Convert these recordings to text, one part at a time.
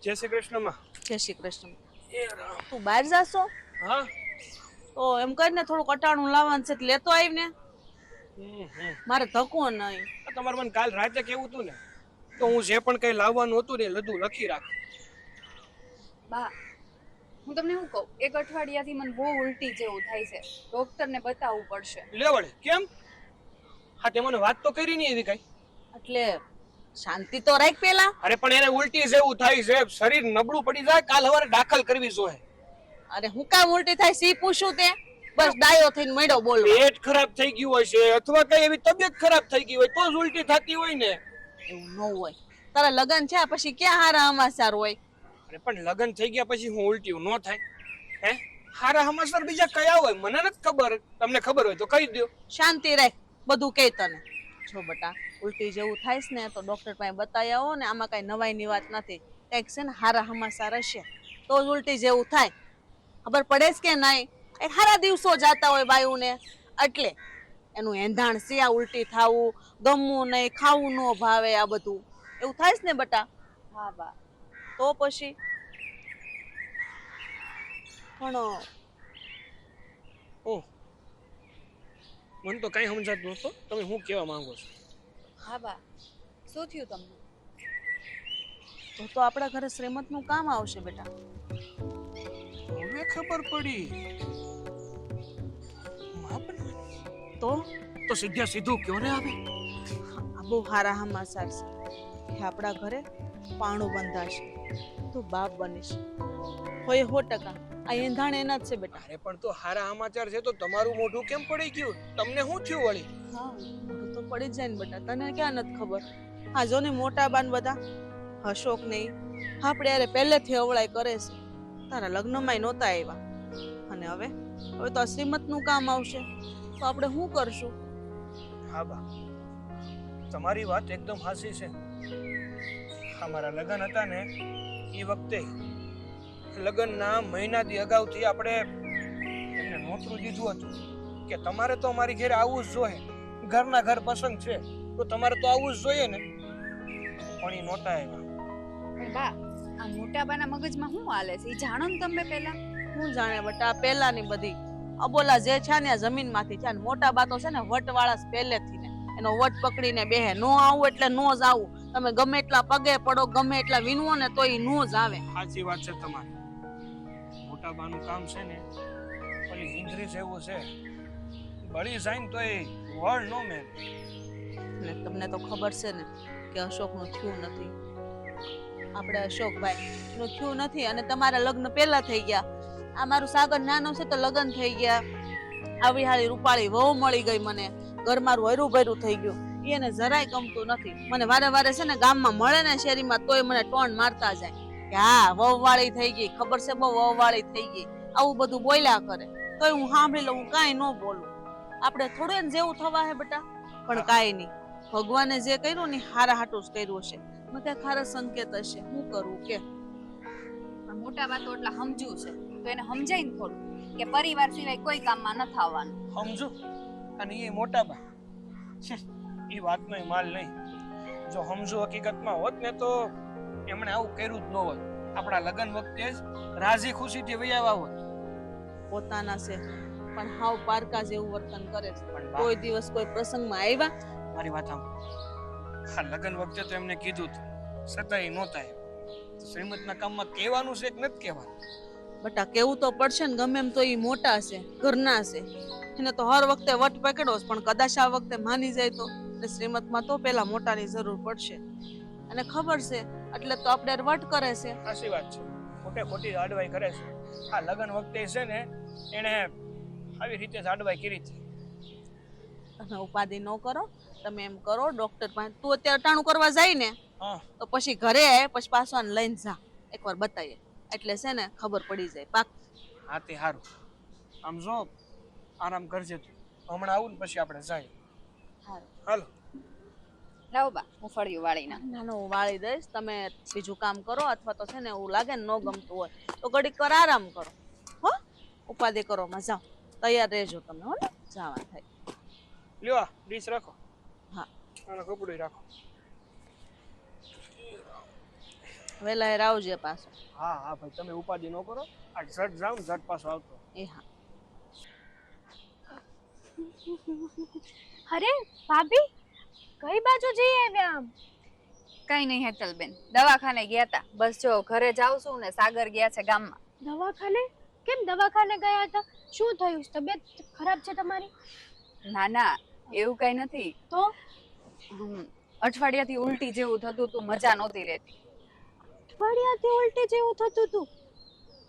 જય શ્રી કૃષ્ણ માં. જય શ્રી કૃષ્ણ. એ રામ. તું બહાર જાશો હા. તો એમ કરીને થોડું કટાણું લાવવાનું છે તો લેતો આવીને. મારે ધક્કો નહીં. તમારે મને કાલ રાતે કેવું હતું ને તો હું જે પણ કઈ લાવવાનું હતું ને બધું લખી રાખ. બા હું તમને શું કહું, એક અઠવાડિયાથી મને બહુ ઉલટી જેવું થાય છે, ડોક્ટરને બતાવવું પડશે. લે વળે કેમ? હા તે મને વાત તો કરી નહીં એવી કઈ. એટલે શાંતિ તો રાખ પેલા. અરે પણ એને ઉલટી જેવું થાય છે, શરીર નબળું પડી જાય, કાલ સવારે દાખલ કરવી જોઈએ. અરે હું કામ ઉલટી થાય સી પૂછું તે? બસ ડાયો થઈને મળ્યો બોલો. પેટ ખરાબ થઈ ગયું હોય છે અથવા કઈ એવી તબિયત ખરાબ થઈ ગઈ હોય તો જ ઉલટી થતી હોય ને. એવું ન હોય. તારા લગન છે પછી ક્યાં હારા સમાચાર હોય? અરે પણ લગન થઈ ગયા પછી હું ઉલટી ન થાય? હે હારા સમાચાર બીજા કયા હોય મને નથી ખબર. તમને ખબર હોય તો કહી દો. શાંતિ રાખ, બધું કહે તને. જો બટા, ઉલટી જેવું થાય છે ને તો ડોક્ટર પાસે બતાવી આવો ને. આમાં કઈ નવાઈની વાત નથી. કંઈક છે ને હારા સમાચાર હશે તો જ ઉલટી જેવું થાય. ખબર પડે છે કે નહીં? એક હારા દિવસો જાતા હોય બાયુને એટલે એનું એંધાણ છે આ ઉલટી થાવું, ગમવું નહીં, ખાવું ન ભાવે, આ બધું એવું થાય છે ને બટા. હા બા. તો પછી પણ ઓહ, મને તો કઈ સમજાતું નહોતું તમે શું કહેવા માંગો છો. હા બા, શું થયું તમને? તો આપણા ઘરે શ્રીમંતનું કામ આવશે બેટા. હવે ખબર પડી. તો સીધા સીધું કયો ને આવે. આ બહુ હારા સમાચાર છે કે આપણા ઘરે પાણું બંધાશે, તું બાપ બનીશ. હોય 100%. આ એંધાણ એના જ છે બેટા. અરે પણ તો હારા સમાચાર છે તો તમારું મોઢું કેમ પડી ગયું? તમને શું થયું વળી? હા, મોઢું તો પડી જ જાય ને બેટા. તને ક્યાં નથી ખબર? હા જો ને મોટા બાન બધા અશોક નહીં આપણે યારે પહેલેથી અવળાઈ કરે છે. તારા લગ્નમાંય નહોતા આવ્યા અને હવે તો આ શ્રીમંતનું કામ આવશે તો આપણે શું કરશું? હા બા, તમારી વાત એકદમ હાચી છે. અમારા લગ્ન હતા ને એ વખતે લગ્નના મહિના દી અગાઉથી આપણે એમને નોતરું દીધું હતું કે તમારે તો અમારી ઘરે આવવું જ જોઈએ. ઘરના ઘર પસંદ છે તો તમારે તો આવવું જ જોઈએ ને. પણ એ નહોતા આવ્યા. પણ બા, આ મોટા બાના મગજમાં શું હાલે છે એ જાણો ને તમે પહેલા. હું જાણે બટા પહેલાની બધી અબોલા જે છે ને આ જમીનમાંથી છે. મોટા બા તો છે ને વટવાળા પહેલેથી ને એનો વટ પકડીને બેહે. નો આવું એટલે નો જ આવું. તમે ગમે એટલા પગે પડો, ગમે એટલા વીનવો ને તો એ નો જ આવે. સાચી વાત છે તમારી. મોટા બાનું કામ છે ને ઓલી હિંજરી જેવું છે, બળી જાય ને તો એ વળ નો મેં. ને તમને તો ખબર છે ને કે અશોકનું થયું નથી. આપણે અશોકભાઈ નું થયું નથી અને તમારા લગ્ન પહેલા થઈ ગયા. આ મારું સાગર નાનો છે તો લગ્ન થઈ ગયા. આવી હારી રૂપાળી વહુ મળી ગઈ મને. ઘર મારું હર્યું ભર્યું થઈ ગયું. એને જરાય ગમતું નથી. મને વારે વારે છે ને ગામમાં મળે ને શેરીમાં તોય મને ટોન મારતા જાય કે હા વહુ વાળી થઈ ગઈ, ખબર છે બહુ વહુ વાળી થઈ ગઈ, આવું બધું બોલ્યા કરે. તોય હું સાંભળી લઉં, હું કાંઈ ન બોલું. આપણે થોડું એને જેવું થવા હે બેટા. પણ કાંઈ નહીં, ભગવાને જે કર્યું ને હારા હાટું જ કર્યું હશે. મને ક્યાંક ખારા સંકેત હશે. શું કરવું કે? પણ મોટા બા તો એટલા સમજુ છે તો એને સમજાય ને થોડું કે પરિવાર સિવાય કોઈ કામમાં ન થવાનું. સમજુ અને એ મોટા બા છે એ વાતનો માલ નહીં. જો સમજુ હકીકતમાં હોત ને તો એમણે આવું કર્યું જ ન હોત. આપણા લગ્ન વખતે જ રાજી ખુશીથી વૈયાવા હોત. પોતાના છે પણ હાવ પારકા જેવું વર્તન કરે છે. પણ બા, કોઈ દિવસ કોઈ પ્રસંગમાં આવ્યા? મારી વાત સાંભળો. આ લગ્ન વખતે તો એમને કીધું છતાંય નહોતા આવ્યા. શ્રીમતના કામમાં કહેવાનું છે કે નથી કહેવાનું? બટા કેવું તો પડશે ને. ગમે એમ તો એ મોટા છે, ઘરના છે. એને તો હર વખતે વટ પકડો પણ કદાચ આ વખતે માની જાય તો શ્રીમતમાં તો પેલા મોટાની જરૂર પડશે. અને ખબર છે એટલે તો આપણે વટ કરે છે. સાચી વાત છે. ખોટે ખોટી આડવાઈ કરે છે. આ લગ્ન વખતે છે ને એને આવી રીતે જ આડવાઈ કરી હતી. તમે ઉપાધિ ન કરો. તમે એમ કરો ડોક્ટર પાસે. તું અત્યારે ટાણું કરવા જાય ને હા તો પછી ઘરે પછી પાછો લઈને જા. એકવાર બતાવીએ એટલે છે ને ખબર પડી જાય પાક. હા તે સારું. આમ જો આરામ કરજે તું. હમણાં આવું ને પછી આપણે જાય. હાલો. લાવો બા, હું ફળિયું વાળી ના. નાનો હું વાળી દઈશ. તમે બીજું કામ કરો અથવા તો છે ને એવું લાગે ને ન ગમતું હોય તો ઘડીક વાર આરામ કરો. હો, ઉપાધિ કરો માં જાઓ. તૈયાર રહેજો તમે. હો ને જવા થાય. લ્યો આ ડીશ રાખો. હા, આનો કપડું રાખો. વેલા હેર આવજે પાછો. હા હા ભાઈ તમે ઉપાધિ ન કરો આ ઝટ જાઉં ઝટ પાછો આવતો એ હા. અરે ભાભી કઈ બાજુ જઈ આવ્યા આમ? કઈ નહીં હેતલબેન, દવાખાને ગયા તા. બસ જો ઘરે જાઉં છું ને સાગર ગયા છે ગામમાં. દવાખાને? કેમ દવાખાને ગયા હતા? શું થયું? તબિયત ખરાબ છે તમારી? ના ના, એવું કઈ નથી. તો અઠવાડિયાથી ઉલટી જેવું થતું તું, મજા નહોતી રહેતી. અઠવાડિયાથી ઉલટી જેવું થતું હતું?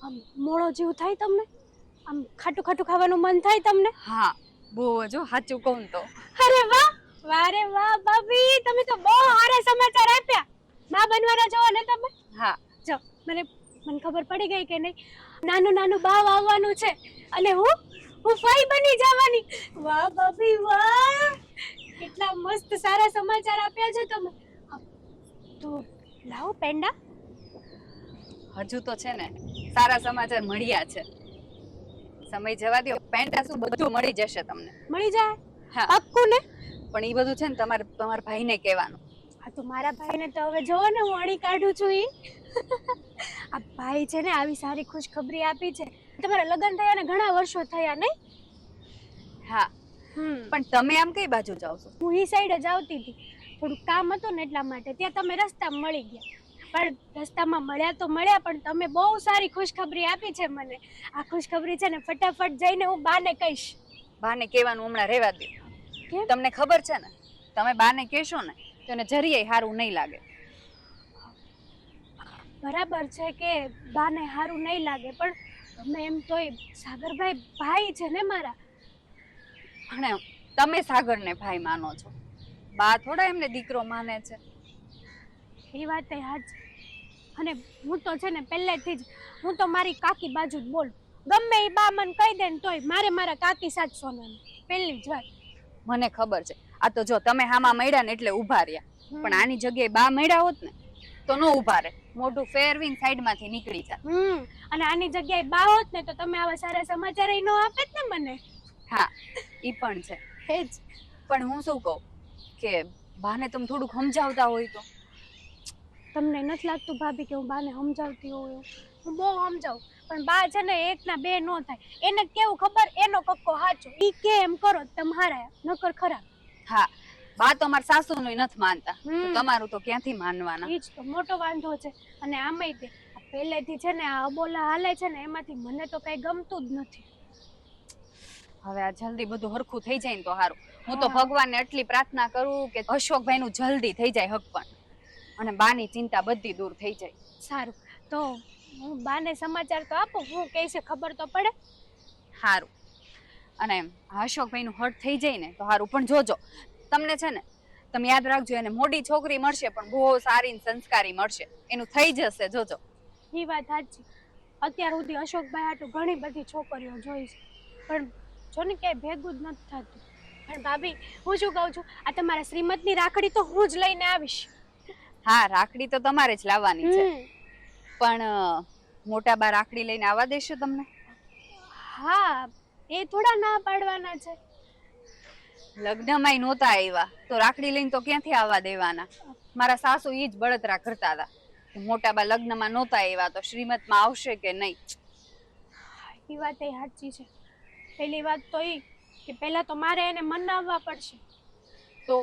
આમ મોળો જેવું થાય તમને? આમ ખાટું ખાટું ખાવાનું મન થાય તમને? હા, બહુ જો સાચું કહું તો. અરે વાહ, વારે વાહ ભાભી, તમે તો બહુ સારા સમાચાર આપ્યા. માં બનવાના છો ને તમે? હા, જો મને ખબર પડી ગઈ કે નહીં, નાનું નાનું બાવ આવવાનું છે અને હું ફાઈ બની જવાની. વાહ ભાભી વાહ, કેટલા મસ્ત સારા સમાચાર આપ્યા છે તમે. તો લાવો પેંડા. હજુ તો છે ને સારા સમાચાર મળ્યા છે. સમય જવા દો, પેન્ટા શું બધું મળી જશે તમને. મળી જાય? હા, પાક્કું ને? પણ એ બધું છે ને તમારા ભાઈને કહેવાનું. હા તો મારા ભાઈને તો હવે જોવો ને હું અણી કાઢું છું ઈ. આ ભાઈ છે ને આવી સારી ખુશખબરી આપી છે. તમારા લગ્ન થયા ને ઘણા વર્ષો થયા નહીં? હા, પણ તમે આમ કઈ બાજુ જાવ છો? હું ઈ સાઈડ જ આવતી હતી, થોડું કામ હતું ને એટલા માટે. ત્યાં તમે રસ્તામાં મળી ગયા. પણ રસ્તામાં મળ્યા તો મળ્યા, પણ તમે બહુ સારી ખુશખબરી આપી છે મને. આ ખુશખબરી છે ને ફટાફટ જઈને હું બાને કહીશ. બાને કહેવાનું હમણાં રહેવા દો. કેમ? તમને ખબર છે ને, તમે બાને કહેશો ને તો એને જરીએ સારું નહીં લાગે. બરાબર છે કે બાને સારું નહીં લાગે, પણ તમે એમ તોય સાગરભાઈ ભાઈ છે ને મારા. અને તમે સાગરને ભાઈ માનો છો, બા થોડા એમને દીકરો માને છે. એ વાત એ સાચી. અને હું તો છે ને પહેલેથી જ હું તો મારી કાકી બાજુ જ બોલું. ગમે એ બા મને કહી દે ને તોય મારે મારા કાકી સાથ સોનાની પહેલી જ વાત. મને ખબર છે, આ તો જો તમે હામાં મળ્યા ને એટલે ઊભા રહ્યા. પણ આની જગ્યાએ બા મળ્યા હોત ને તો નો ઊભા રહે, મોઢું ફેરવીને સાઈડમાંથી નીકળી જાય. અને આની જગ્યાએ બા હોત ને તો તમે આવા સારા સમાચાર ય નો આપે ને મને. હા, ઈ પણ છે. હે જ. પણ હું શું કહું કે બાને તમે થોડુંક સમજાવતા હોય તો. તમને નથી લાગતું ભાભી કે હું બાને સમજાવતી હોઉં? હું બહુ સમજાવું, પણ બા છે ને એકના બે નો થાય. એને કેવું ખબર, એનો કક્કો સાચો. ઈ કે એમ કરો તમારા નકર ખરાબ. હા, બા તો અમારા સાસુનું નથી માનતા, તો તમારું તો ક્યાંથી માનવાના. ઈ જ તો મોટો વાંધો છે. અને આમાંય તે પહેલેથી છે ને આ અબોલા હાલે છે ને એમાંથી મને તો કઈ ગમતું જ નથી. હવે આ જલ્દી બધું હરખું થઈ જાય ને તો સારું. હું તો ભગવાનને એટલી પ્રાર્થના કરું કે અશોકભાઈનું જલ્દી થઈ જાય હક, અને બાની ચિંતા બધી દૂર થઈ જાય. સારું, તો હું બાને સમાચાર તો આપું, હું કહે છે ખબર તો પડે. સારું, અને અશોકભાઈનું હટ થઈ જાય ને તો સારું. પણ જોજો, તમને છે ને, તમે યાદ રાખજો, એને મોડી છોકરી મળશે પણ બહુ સારી ને સંસ્કારી મળશે. એનું થઈ જશે, જોજો. એ વાત સાચી. અત્યાર સુધી અશોકભાઈ હાટુ ઘણી બધી છોકરીઓ જોઈ છે, પણ જો ને ક્યાંય ભેગું જ નથી થતું. પણ ભાભી હું શું કહું છું, આ તમારા શ્રીમતની રાખડી તો હું જ લઈને આવીશ. હા, રાખડી તો તમારે જ લાવવાની છે, પણ મોટા બા રાખડી લઈને આવવા દેશે તમને? હા, એ થોડા ના પાડવાના છે. લગ્નમાંય નહોતા આવ્યા તો રાખડી લઈને તો ક્યાંથી આવવા દેવાના? મારા સાસુ ઈ જ બળતરા કરતા હતા, મોટા બા લગ્નમાં નહોતા આવ્યા તો શ્રીમતમાં આવશે કે નહીં. એ વાત એ સાચી છે. પહેલી વાત તો એ કે પહેલા તો મારે એને મનાવવા પડશે. તો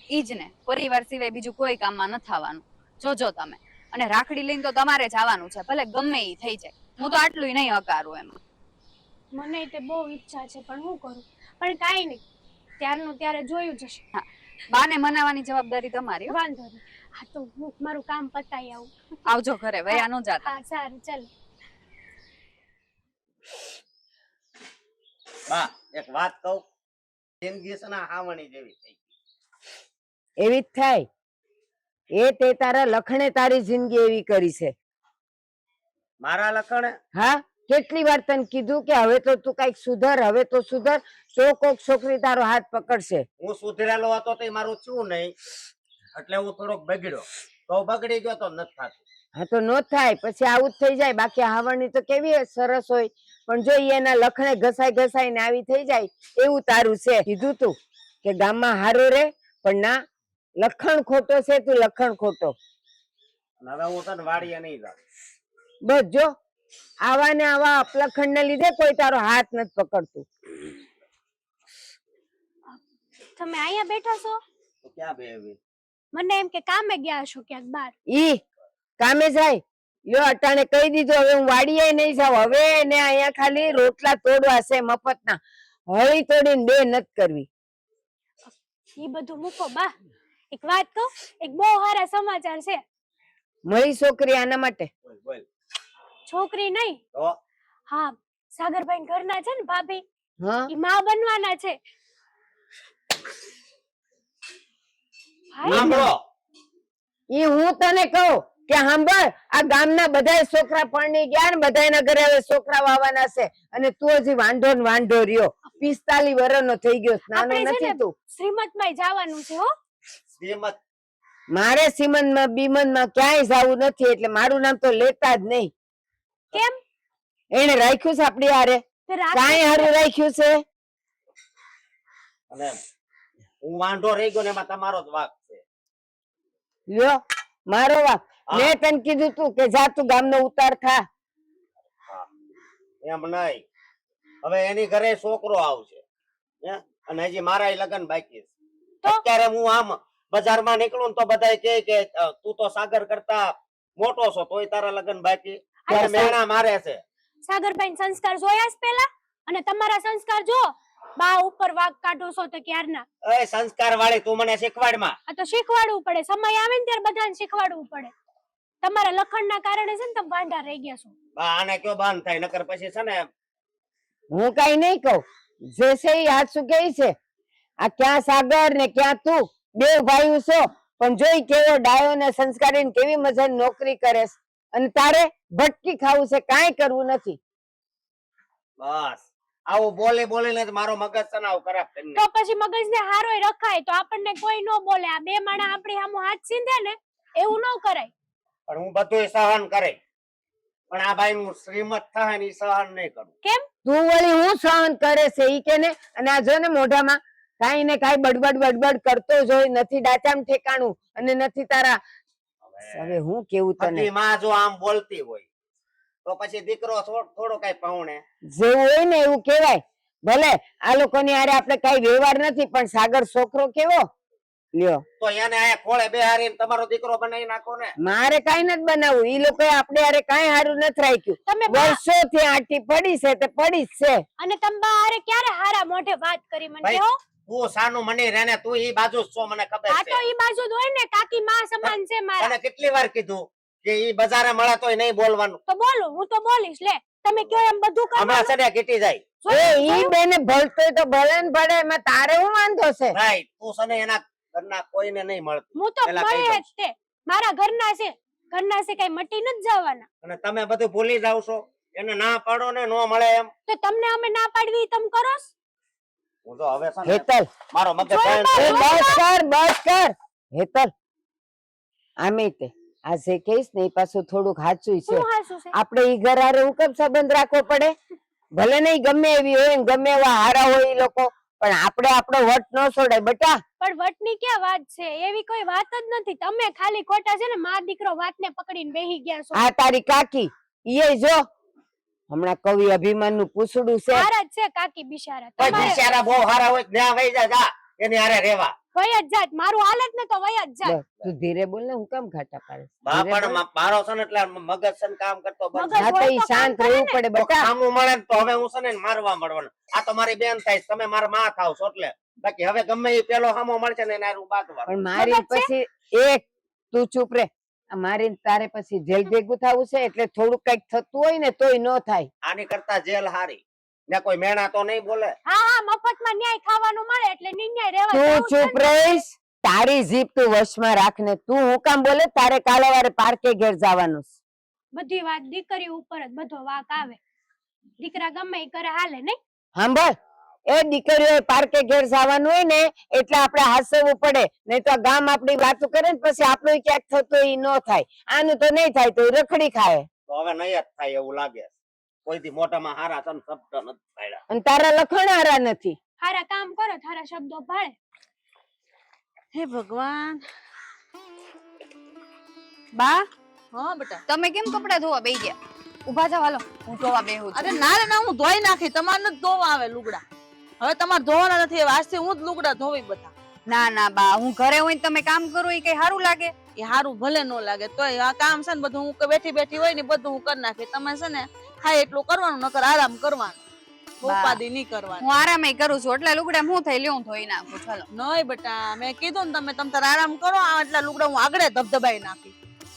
ઈ જ ને, પરિવાર સિવાય બીજું કોઈ કામમાં નથી આવવાનું. જોજો તમે. અને રાખડી લઈને તો તમારે જ આવવાનું છે, ભલે ગમે ઈ થઈ જાય. હું તો આટલું નહીં હકારું એમાં. મને તે બહુ ઈચ્છા છે, પણ હું કરું? પણ કાંઈ નહીં, ત્યારનું ત્યારે જોયું જશે. હા, બાને મનાવવાની જવાબદારી તમારી. વાંધો નહીં. હા, તો હું મારું કામ પતાઈ આવું. આવજો ઘરે, વયા ન જાતા. હા, સારું, ચાલો. બા એક વાત કહું, જિંદગી છે ને હાવણી જેવી થઈ ગઈ. એવી જ થાય. એ તે તારા લખણે તારી જિંદગી એવી કરી છે. મારા લખણે હા, કેટલી વાર તને કીધું કે હવે તો તું કઈક સુધર, હવે તો સુધર, તો કોક છોકરી તારો હાથ પકડશે. હું સુધરેલો હતો તો મારું શું નહીં, એટલે હું થોડોક બગડ્યો, તો બગડી ગયો તો નથી થતું. હા તો નો થાય, પછી આવું જ થઈ જાય. બાકી હાવણની તો કેવી સરસ હોય, પણ જો ઈ એના લખણે ઘસાઈ ઘસાઈ ને આવી થઈ જાય, એવું તારું છે. કીધું તું કે ગામમાં હારો રે, પણ ના, લખણ ખોટો છે તું, લખણ ખોટો. અને હવે હું તને વાડીએ નહીં જાઉં. બસ જો આવા ને આવા અપલખંડ ને લીધે કોઈ તારો હાથ નથી પકડતું. તમે અહીંયા બેઠા છો? તો ક્યાં બેહવી? મને એમ કે કામે ગયા હશો ક્યાંક બહાર. ઈ કામે જાય લ્યો અટાણે કહી દીધું હવે હું વાડીએ નહીં જાઉં. હવે એને અહીંયા ખાલી રોટલા તોડવા છે મફતના. હળી તોડીને બે નથી કરવી. ઈ બધું મૂકો બા. એક વાત કહું, એક બહુ સારા સમાચાર છે. મળી છોકરી આના માટે? બોલ બોલ. છોકરી નહીં, તો હા સાગરભાઈ ઘરના છે ને ભાભી, હા ઈ માં બનવાના છે. ભાઈ, સાંભળો. ઈ હું તને કહું કે સાંભળ, આ ગામના બધાય છોકરા પરણી ગયા ને બધાયના ઘરે હવે છોકરા વાવવાના છે અને તું હજી વાંઢો ને વાંઢો રહ્યો. 45 વર્ષનો થઈ ગયો, નાનો આપણે છે નથી ને તું. શ્રીમતમાં જવાનું છે હો. શ્રીમત મારે સિમનમાં બીમનમાં ક્યાંય જાવું નથી, એટલે મારું નામ તો લેતા જ નહીં. કેમ? એને રાખ્યું છે આપડી હારે? તે રાત કાંઈ હારું રાખ્યું છે? અને હું વાંઢો રહી ગયો ને એમાં તમારો જ વાંક છે. લ્યો મારો વાક. હા. મેં તને કીધું તું કે જા તું ગામનો ઉતાર થા. એમ નહીં, હવે એની ઘરે છોકરો આવશે હે? અને હજી મારા લગ્ન બાકી છે. તો? અત્યારે હું આમ બજારમાં નીકળું ને તો બધા કહે કે તું તો સાગર કરતા મોટો છો તોય તારા લગ્ન બાકી. ત્યારે મેણા મારે છે. સાગરભાઈ સંસ્કાર જોયા જ પેલા, અને તમારા સંસ્કાર જો બા ઉપર વાગ કાઢો છો તો ક્યારના. એ સંસ્કાર વાળી તું મને શીખવાડમાં. આ તો શીખવાડવું પડે, સમય આવે ને ત્યારે બધાને શીખવાડવું પડે. તમારા લખણના કારણે છે ને તમે વાંઢા રહી ગયા છો. બા આને કયો બાંધ થાય નકર પછી છે ને હું કઈ નહીં કહું, જે છે ઈ હાચું કહે છે. આ ક્યાં સાગર ને ક્યાં તું, બે ભાઈઓ છો, પણ જોઈ કેવો ડાયો ને સંસ્કારી ને કેવી મજાની નોકરી કરે છે, અને તારે ભટકી ખાવું છે, કાંઈ કરવું નથી. બસ આવું બોલી બોલીને જ મારો મગજ તણાવ ખરાબ કરી તો પછી મગજને હારોય રખાય તો આપણને કોઈ ન બોલે. આ બે માણા આપણી સામું હાથ સીંધે ને એવું ન કરાય. પણ હું બધું સહન કરે, પણ આ ભાઈ નું શ્રીમત થાય ને ઈ સહન નહીં કરું. કેમ? તું વળી હું સહન કરે છે ઈ કે ને. અને આ જો ને મોઢામાં કાંઈ ને કાંઈ બડબડ બડબડ કરતો જ હોય, નથી ડાચામ ઠેકાણું અને નથી તારા. હવે હું કેવું તને, બધી માં જો આમ બોલતી હોય તો પછી દીકરો થોડો કઈ પાઉણે. જેવું હોય ને એવું કેવાય. ભલે આ લોકોની હારે આપણે કઈ વ્યવહાર નથી, પણ સાગર છોકરો કેવો લ્યો. તો એને આયા ખોળે બેહારીને તમારો દીકરો બનાવી નાખો ને. મારે કઈ નથી બનાવવું. ઈ લોકોએ આપણે હારે કઈ હારું નથી રાખ્યું. તમે બા- વર્ષોથી આંટી પડી છે તે પડી જ છે. અને તમે બા હારે ક્યારે હારા મોઢે વાત કરી મને ભાઈ, કહો. તું સાનું મની રહે ને, તું ઈ બાજુ જ છો મને ખબર આ છે. તો ઈ બાજુ જ હોય ને, કાકી માં સમાન છે મારા. તને કેટલી વાર કીધું કે ઈ બજારે મળે તોય નહીં બોલવાનું. તો બોલું, હું તો બોલીશ. લે તમે કયો એમ બધું હમણાં કરવાનું. છે ને કીટી જાય. એ ઈ બેને ભળતોય તો ભલે ને ભળે, એમાં તારે હું વાંધો છે? ભાઈ તું છે ને એના ઘરના કોઈને નહીં મળતું. હું તો પેલા કહી મળે દઉં. જ તે. મારા ઘરના છે, ઘરના છે, કઈ મટી નથી જવાના. અને તમે બધું ભૂલી જાવ છો. એને ના પાડો ને નો મળે એમ. તો તમને અમે ના પાડવી ઈ તમે કરો છો? હું તો હવે છે ને હેતલ, મારો મગજ જોયું શાંત એ છે. બસ કર બસ કર. હેતલ, આમે તે આ જે કહીશ ને એ પાછું થોડુંક સાચું છે. શું હાસું છે? આપણે ઈ ઘર હારે હું કેમ સંબંધ રાખવો પડે? ભલે નહીં ગમે એવી હોય ને ગમે એવા હારા હોય ઈ લોકો, પણ આપણે આપણો વટ ન છોડાય બટા. પણ વટની ક્યાં વાત છે? એવી કોઈ વાત જ નથી. તમે ખાલી ખોટા છે ને મા દીકરો વાતને પકડીને બેહી ગયા છો. આ તારી કાકી ઈ જો હમણાં કવિ અભિમાન નું પૂછડું છે. હારા જ છે કાકી બિચારા. કોઈ તમારે બિચારા બહુ હારા હોય ત્યાં વઈ જા જા એની હારે રહેવા. વય જ જાત. મારું હાલત ને તો વય જ જાત. બસ, તું ધીરે બોલ ને, હું કેમ ઘાટા પાડે? બા પણ મારો છે ને એટલે મગજ છે ને કામ કરતો બંધ. મગજ હા તો હોય ઈ તો શાંત કામ કરે રહેવું ને. પડે તો બટા. કામું મળે ને તો હવે હું છે ને મારવા મળવાનું. આ તો મારી બેન થાય છે, તમે મારા માં થાવ છો એટલે. બાકી હવે ગમે એ પેલો સામો મળશે ને એને હારું બાંધવાનું. પણ મારી મગજ છે? પછી એક તું ચૂપ રે. આ મારી ને તારે પછી જેલ ભેગું થવું છે, એટલે થોડું કઈક થતું હોય ને તોય ન થાય. આની કરતા જેલ હારી ને કોઈ મેણા તો નહીં બોલે. હા હા, મફતમાં ન્યાય ખાવાનું મળે એટલે નિર્ણય રહેવા તું જવું છે ચૂપ ને. રહીશ. તારી જીભ તું વશમાં રાખ ને. તું હું કામ બોલે? તારે કાલે વારે પાર્કે ઘેર જવાનું છે. બધી વાત દીકરી ઉપર જ બધો વાક આવે. દીકરા ગમે ઈ કરે હાલે નહીં. સાંભળ, એ દીકરીઓ પાર્કે ઘેર જવાનું હોય ને એટલે આપણે હાસવવું પડે, નહીં તો આ ગામ આપણી વાતો કરે ને પછી આપણું ક્યાંક થતું ઈ ન થાય. આનું તો નહીં થાય તો ઈ રખડી ખાય. તો હવે નહીં જ થાય એવું લાગે છે. કોઈ દી મોઢામાં હારા તને શબ્દ નથી પાડ્યા. અને તારા લખણ હારા નથી. હારા કામ કરો, હારા શબ્દો ભાળે. હે ભગવાન. બા હા બેટા. તમે કેમ કપડા ધોવા બેહી ગયા? ઊભા જાવ, હાલો હું ધોવા બેહું છું. અરે ના રે ના, હું ધોઈ નાખી. તમારે નથી ધોવા આવે લુગડા. હવે તમારે ધોવાના નથી. હવે આજથી હું જ લુગડા ધોવી બધા. ના ના બા, હું ઘરે હોય ને તમે કામ કરો એ કઈ સારું લાગે? એ હારું ભલે ન લાગે તોય આ કામ છે ને બધું હું બેઠી બેઠી હોય ને બધું હું કરી નાખી. તમે છે ને થાય એટલું કરવાનું, નકર આરામ કરવાનું. ઉપાધિ નહીં કરવાની. હું આરામે કરું છું એટલે લુગડા હું થઈ લ્યો, હું ધોઈ નાખું. ચાલો. નહીં બેટા, મેં કીધું ને તમે તાર આરામ કરો. આ એટલા લુગડા હું આગળ ધબધબાઈ નાખી.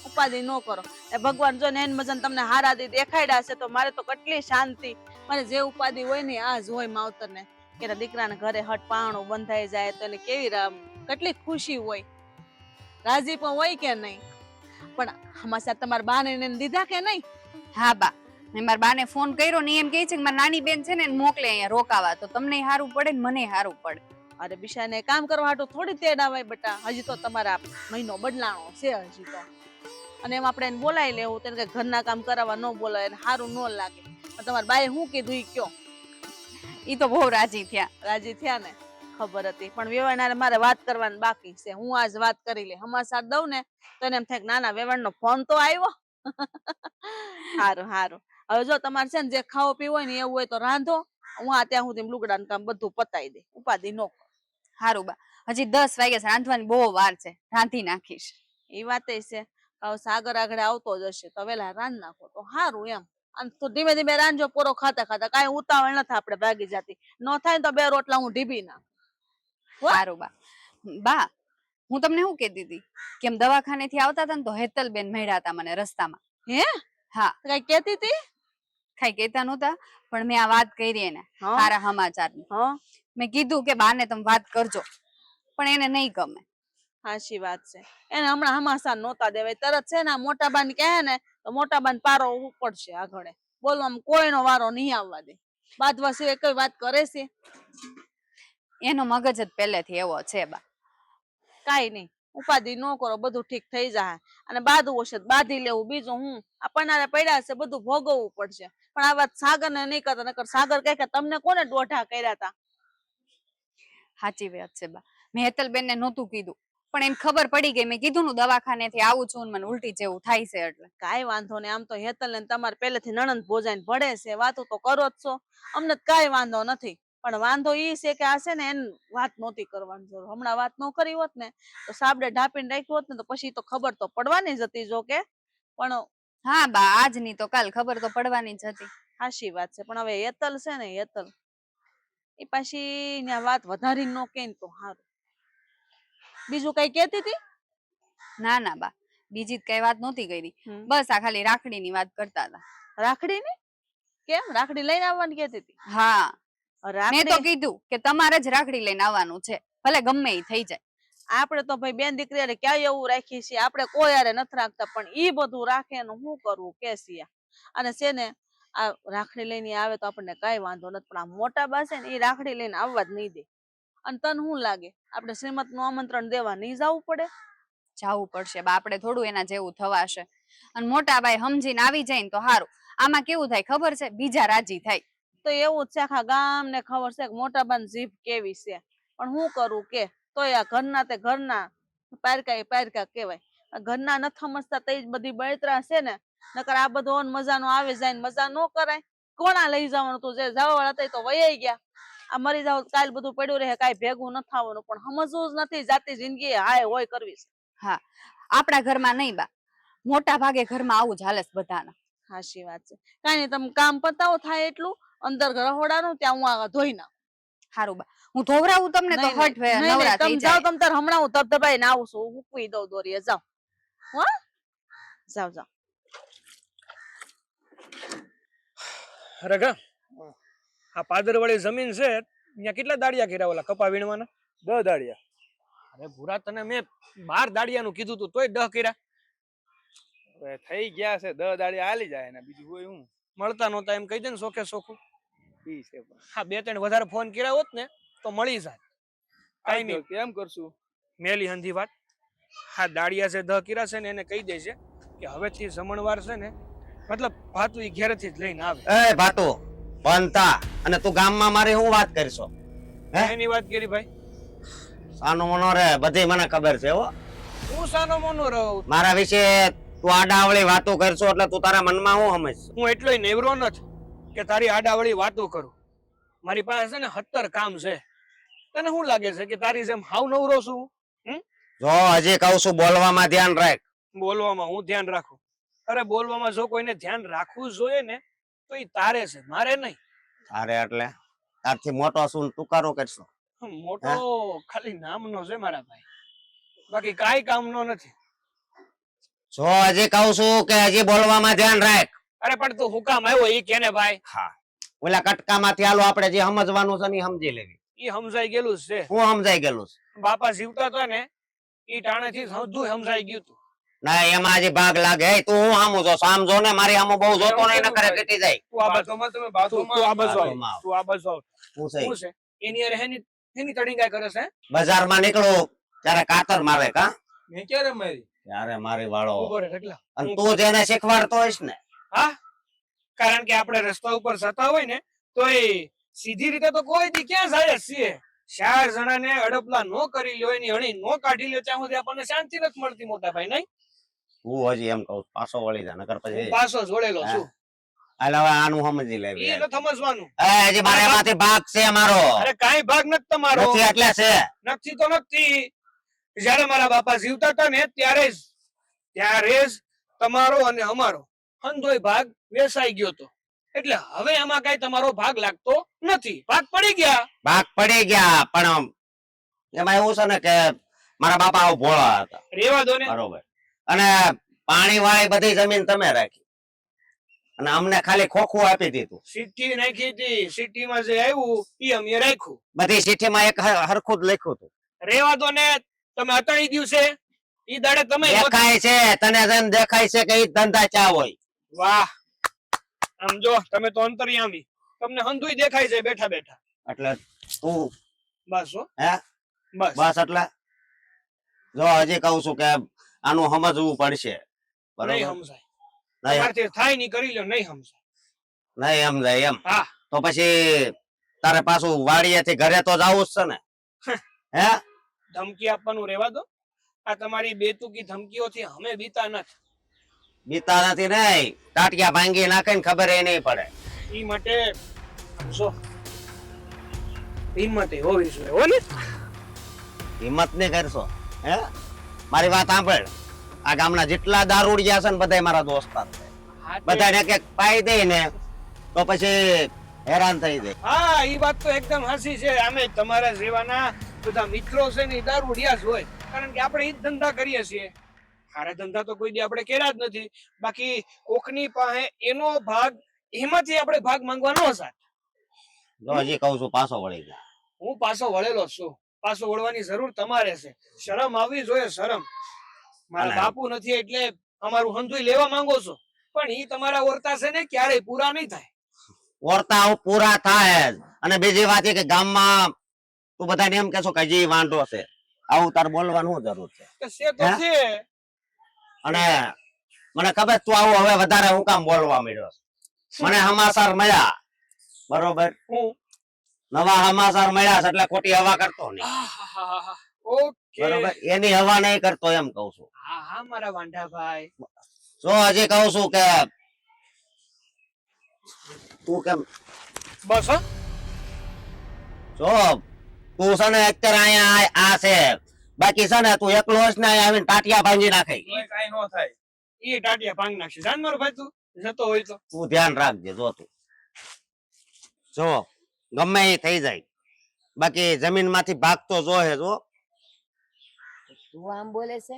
ઉપાધિ ન કરો. એ ભગવાન જો ને એન મજન તમને હારા દી દેખાડ્યા છે તો મારે તો કેટલી શાંતિ. મને જે ઉપાધિ હોય ને આ જ હોય માવતર ને કે એના દીકરાને ઘરે હટ પાણું બંધાઈ જાય તો એને કેવી કેટલી ખુશી હોય, રાજી પણ હોય કે નહીં. પણ હમાસા તમારા બાને એને દીધા કે નહીં? હા બા, મેં મારા બાને ફોન કર્યો ને એમ કહે છે કે મારી નાની બેન છે ને એને મોકલે અહીંયા રોકાવા, તો તમને સારું પડે ને મને સારું પડે. અરે બિશાને કામ કરવા હાટું થોડી તેડાવાય બેટા. હજી તો તમારા મહિનો બદલાણો છે હજી તો. અને એમ આપણે એને બોલાવી લેવું તેને કે ઘરના કામ કરાવવા ન બોલાય એને સારું ન લાગે. તમારા બાએ શું કીધું ઈ કયો? ઈ તો બહુ રાજી થયા. રાજી થયા ને? ખબર હતી. પણ વેવાણ મારે વાત કરવાની બાકી છે. હું આજ વાત કરી લે. હમાસાર દઉં ને તો એને એમ થાય કે નાના વેવાણ નો ફોન તો આવ્યો. સારું સારું. હવે જો તમારે છે ને જે ખાવો પીવો હોય ને એવું હોય તો રાંધો. હું આ ત્યાં સુધી લુગડાનું કામ બધું પતાવી દે. ઉપાધિ ન કરો. સારું બા, હજી 10 વાગ્યા છે, રાંધવાની બહુ વાર છે, રાંધી નાખીશ. એ વાત છે. હવે સાગર આગળ આવતો જ હશે તો વેલા રાંધ નાખો તો સારું એમ. અને તો ધીમે ધીમે રાંધજો. પોરો ખાતા ખાતા કાંઈ ઉતાવળ નથી આપણે ભાગી જતી. ન થાય તો 2 રોટલા હું ઢીબી નાખ. સારું બા. બા, હું તમને શું કહેતી હતી કે એમ દવાખાનેથી આવતા હતા ને તો હેતલબેન મળ્યા હતા મને રસ્તામાં. હે? હા. કઈ કેતી હતી? કઈ કહેતા નહોતા પણ મેં આ વાત કરી એને સારા સમાચારની. મેં કીધું કે બાને તમે વાત કરજો, પણ એને નહીં ગમે. સાચી વાત છે. એને હમણાં હમાસા નહોતા દેવાય. તરત છે ને મોટા બાન કહે ને તો મોટા બાન પારો ઉપડશે આગળ. બોલવામાં કોઈનો વારો નહીં આવવા દે. બાદવા સિવાય કઈ વાત કરે છે? એનો મગજ જ પહેલેથી એવો છે બા. કાઈ નહીં, ઉપાધિ ન કરો. બધું ઠીક થઈ જાય. અને બાંધવું હશે બાંધી લેવું. બીજું હું આ પનારે પડ્યા છે બધું ભોગવવું પડશે. પણ આ વાત સાગર ને નહીં કરતા. નકર સાગર કહે કે તમને કોને દોઢા કર્યા હતા? સાચી વાત છે બા. મેં હેતલબેન ને નહોતું કીધું પણ એને ખબર પડી ગઈ. મેં કીધું ને દવાખાનેથી આવું છું ને મને ઉલટી જેવું થાય છે એટલે. કાઈ વાંધો નહીં. આમ તો હેતલ ને તમારે પહેલેથી નણંદ ભોજાઈને ભળે છે. વાતો તો કરો જ છો. અમને કાઈ વાંધો નથી. પણ વાંધો ઈ છે કે આ છે ને એને વાત નહોતી કરવાની જરૂર. હમણાં વાત ન કરી હોત ને તો સાબડે ઢાંપીને રાખ્યું હોત ને તો પછી તો ખબર તો પડવાની જ હતી. જો કે પણ હા બા, આજ ની તો કાલ ખબર તો પડવાની જ હતી. સાચી વાત છે. પણ હવે હેતલ છે ને હેતલ એ પાછી ત્યાં વાત વધારી ન કે તો સારું. બીજું કઈ કેતી હતી? ના ના બા, બીજી કઈ વાત નહોતી કરી. બસ આ ખાલી રાખડી ની વાત કરતા હતા. રાખડી ની? કેમ રાખડી લઈને આવવાની કેતી હતી? હા, મેં રાખડી તો કીધું કે તમારે જ રાખડી લઈને આવવાનું છે, ભલે ગમે એ થઈ જાય. આપણે તો ભાઈ બેન દીકરી હારે ક્યાંય એવું રાખીએ છીએ. આપણે કોઈ હારે નથી રાખતા. પણ ઈ બધું રાખે એનું શું કરવું કે સિયા? અને છે ને આ રાખડી લઈને આવે તો આપણને કઈ વાંધો નથી. પણ આ મોટા બા છે ને એ રાખડી લઈને આવવા જ નહીં દે. અને તને શું લાગે આપણે શ્રીમત નું આમંત્રણ દેવા નહીં જવું પડે? જવું પડશે બા, આપણે થોડું એના જેવું થવાશે. અને મોટા ભાઈ સમજીને આવી જાય ને તો સારું. આમાં કેવું થાય ખબર છે, બીજા રાજી થાય. તો એવું જ છે. આખા ગામ ને ખબર છે કે મોટા બાન જીભ કેવી છે. પણ શું કરું કે તોય આ ઘરના તે ઘરના પારકા કહેવાય. ઘરના ન સમજતા તો જ બધી બળતરા છે ને. નકર આ બધો મજાનો આવે જાય ને મજા ન કરાય. કોણા લઈ જવાનું? તું જે જવા વાળા હતા તો વયાઈ ગયા. આ મરી જાવ કાલ બધું પડ્યું રહે, કાંઈ ભેગું ન થવાનું. પણ સમજવું જ નથી. જાતી જિંદગી હાય હોય કરવી છે. હા, આપણા ઘરમાં નહીં બા, મોટા ભાગે ઘરમાં આવું જ હાલે છે બધાના. સાચી વાત છે. કાંઈ નહીં, તમે કામ પતાવો થાય એટલું અંદર રહોડાનું ત્યાં હું આ ધોઈ નાખ. સારું બા, હું ધોવરાવું તમને તો હટ નવરા થઈ તમે જાઓ. જાય. તમ તાર હમણાં હું ધબધબાઈને આવું છું. મૂકવી દઉં દોરીએ. જાઓ હો, જાઓ જાઓ. રઘા, આ પાદરવાળી જમીન છે ત્યાં કેટલા દાડિયા કર્યા ઓલા કપા વીણવાના? 10 દાડિયા. અરે ભૂરા, તને મેં 12 દાડિયાનું કીધું તું તોય 10 કર્યા. હવે થઈ ગયા છે 10 દાડિયા હાલી જાય ને બીજું કોઈ હું મળતા નહોતા એમ કહી દે ને સોખે સોખું. ઈ છે પણ. હા, 2-3 વધારે ફોન કર્યા હોત ને તો મળી જાય. કાઈ નહીં, કેમ કરશું? મેલી હંધી વાત. હા, દાડિયા છે 10 કર્યા છે ને એને કહી દે છે કે હવેથી જમણવાર છે ને મતલબ ભાતું ઈ ઘેરેથી જ લઈને આવે. એ ભાતુ બનતા અને તું ગામમાં મારી હું વાત કરશો? હે? એની વાત કરી ભાઈ. સાનો મનો રે, બધી મને ખબર છે હો. હું સાનો મોનો રહું. મારા વિશે તું આડાવળી વાતો કરશો એટલે તું તારા મનમાં હું સમજ હું એટલોય નેવરો નથી કે તારી આડાવળી વાતો કરું. મારી પાસે છે ને 70 કામ છે. તને શું લાગે છે કે તારી જેમ હાવ નવરો છું? જો હજી કહું છું બોલવામાં ધ્યાન રાખ. બોલવામાં હું ધ્યાન રાખું? અરે બોલવામાં જો કોઈને ધ્યાન રાખવું જોઈએ ને તો એ તારે છે, મારે નહીં. તારે એટલે તારથી મોટો છું ને તુકારો કરશો. મોટો ખાલી નામનો છે મારા ભાઈ, બાકી કાંઈ કામનો નથી. જો હજી કહું છું કે હજી બોલવામાં ધ્યાન રાખ. અરે પણ તું હુકામ આવ્યો એ કેને ભાઈ? હા, ઓલા કટકામાંથી હાલો આપણે જે સમજવાનું છે ને ઈ સમજી લેવી. એ સમજાઈ ગયેલું જ છે. હું સમજાઈ ગયેલું છે. બાપા જીવતા હતા ને એ ટાણેથી બધું સમજાઈ ગયું તું. ના એમાં હજી ભાગ લાગે. એ તું હું સામું છો? સામ જો ને, મારી સામું બહુ જોતો નહીં નકરે ઘટી જાય. તું આ બાજુમાં તમે બાજુમાં આ બાજુ આવ. તું આ બાજુ આવ. હું છે શું છે એની અરે એની તડીંગાઈ કરે છે? બજારમાં નીકળું ત્યારે કાતર મારે કા મેં ક્યારે મારી? ત્યારે મારી વાળો. ઉભો રહે ઢગલા. અને તું જેને શીખવાડતો હોઈશ ને. હા, કારણ કે આપણે રસ્તા ઉપર જતા હોય ને તો એ સીધી રીતે તો કોઈ દી ક્યાં જાય જ છીએ. 4 જણાને અડપલા નો કરી લ્યો, એની હણી નો કાઢી લ્યો ત્યાં સુધી આપણને શાંતિ નથી મળતી મોટા ભાઈ. નહીં હું હજી એમ કહું પાછો વળી જા નકર પછી હું પાછો જોડેલો છું. હાલ હવે આનું સમજી લેવી. એ ન સમજવાનું. હજી મારે એમાંથી ભાગ છે મારો. અરે કાંઈ ભાગ નથી તમારો. નથી એટલે છે. નથી તો નથી. જયારે મારા બાપા જીવતા હતા ને ત્યારે જ તમારો અને અમારો હંધોય ભાગ વેસાઈ ગયો હતો. એટલે હવે એમાં કઈ તમારો ભાગ લાગતો નથી. ભાગ પડી ગયા. ભાગ પડી ગયા પણ એમાં એવું છે ને કે મારા બાપા આવું ભોળા હતા. રેવા દો ને. બરોબર. અને પાણી વાળી બધી જમીન તમે રાખી અને અમને ખાલી ખોખું આપી દીધું. સિટ્ટી નાખી હતી. સિટ્ટીમાં જે આવ્યું એ અમે રાખ્યું. બધી ચિઠ્ઠીમાં એક હરખું જ લખ્યું હતું. રેવા દો ને. તમે અટાણી દિવસે ઈ દાડે તમે દેખાય છે તને જેમ દેખાય છે કે ઈ ધંધા ચા હોય. વાહ, આમ જો તમે તો અંતર્યામી. તમને હંધુય દેખાય છે બેઠા બેઠા. એટલે તું બસ હો. હે બસ બસ એટલે જો હજી કહું છું કે આનું સમજવું પડશે. નહીં બરોબર સમજાય. નહીં તમારથી થાય નહીં કરી લ્યો. નહીં સમજાય. નહીં સમજાય એમ. હા. તો પછી તારે પાછું વાડીએથી ઘરે તો જાવું જ છે ને. હે ધમકી આપવાનું રેવા દો. આ તમારી બેતુકી ધમકીઓથી અમે બીતા નથી. બીતા નથી નહીં. ટાટિયા ભાંગી નાખે ને ખબર એ નહીં પડે. ઈ માટે સમજો હિંમત હોવી જોઈએ હો ને. હિંમત નહીં કરશો. હે મારી વાત સાંભળ. આ ગામના જેટલા દારૂડિયા છે ને બધા મારા દોસ્તાર છે. બધાને એક એક પાઈ દે ને તો પછી હેરાન થઈ જાય. હા, ઈ વાત તો એકદમ હાસી છે. આમે તમારા જેવાના બધા મિત્રો છે ને ઈ દારૂડિયા જ હોય. કારણ કે આપણે ઈ જ ધંધા કરીએ છીએ. સારા ધંધા તો કોઈ દી આપણે કર્યા જ નથી. બાકી કોકની પાસે એનો ભાગ, એમાંથી આપણે ભાગ માંગવા ન સાથ. જો હજી કહું છું પાછો વળી જા. હું પાછો વળેલો છું. પાછો વળવાની જરૂર તમારે છે. શરમ આવવી જોઈએ, શરમ. મારા બાપુ નથી એટલે અમારું હંધુય લેવા માંગો છો, પણ ઈ તમારા વર્તા છે ને ક્યારેય પૂરા નહીં થાય. વર્તા પૂરા થાય જ. અને બીજી વાત એ કે ગામમાં તું બધાને એમ કેશો કે હજી વાંઢો છે. આવું તાર બોલવાનું શું જરૂર છે? કે છે તો છે. અને મને ખબર તું આવું હવે વધારે હું કામ બોલવા માંડ્યો છે. મને સમાચાર મળ્યા. બરોબર. હું નવા સમાચાર મળ્યા છે એટલે ખોટી હવા કરતો નહીં. ઓકે. બરોબર. એની હવા નહીં કરતો એમ કઉ છું. હા હા મારા વાંઢા ભાઈ. જો હજી કહું છું કે તું કેમ બસ હો. જો તું છે ને અત્યારે અહીંયા આ છે, બાકી છે ને તું એકલો જ ને અહીંયા આવીને ટાટિયા ભાંગી નાખે. કાઈ નો થાય. ઈ ટાટિયા ભાંગ નાખશે. જાન મારો ભાઈ તું જતો હોય તો. તું ધ્યાન રાખજે. જો તું જો ગમે એ થઈ જાય, બાકી જમીન માંથી ભાગતો જોહે. જો તું આમ બોલે છે.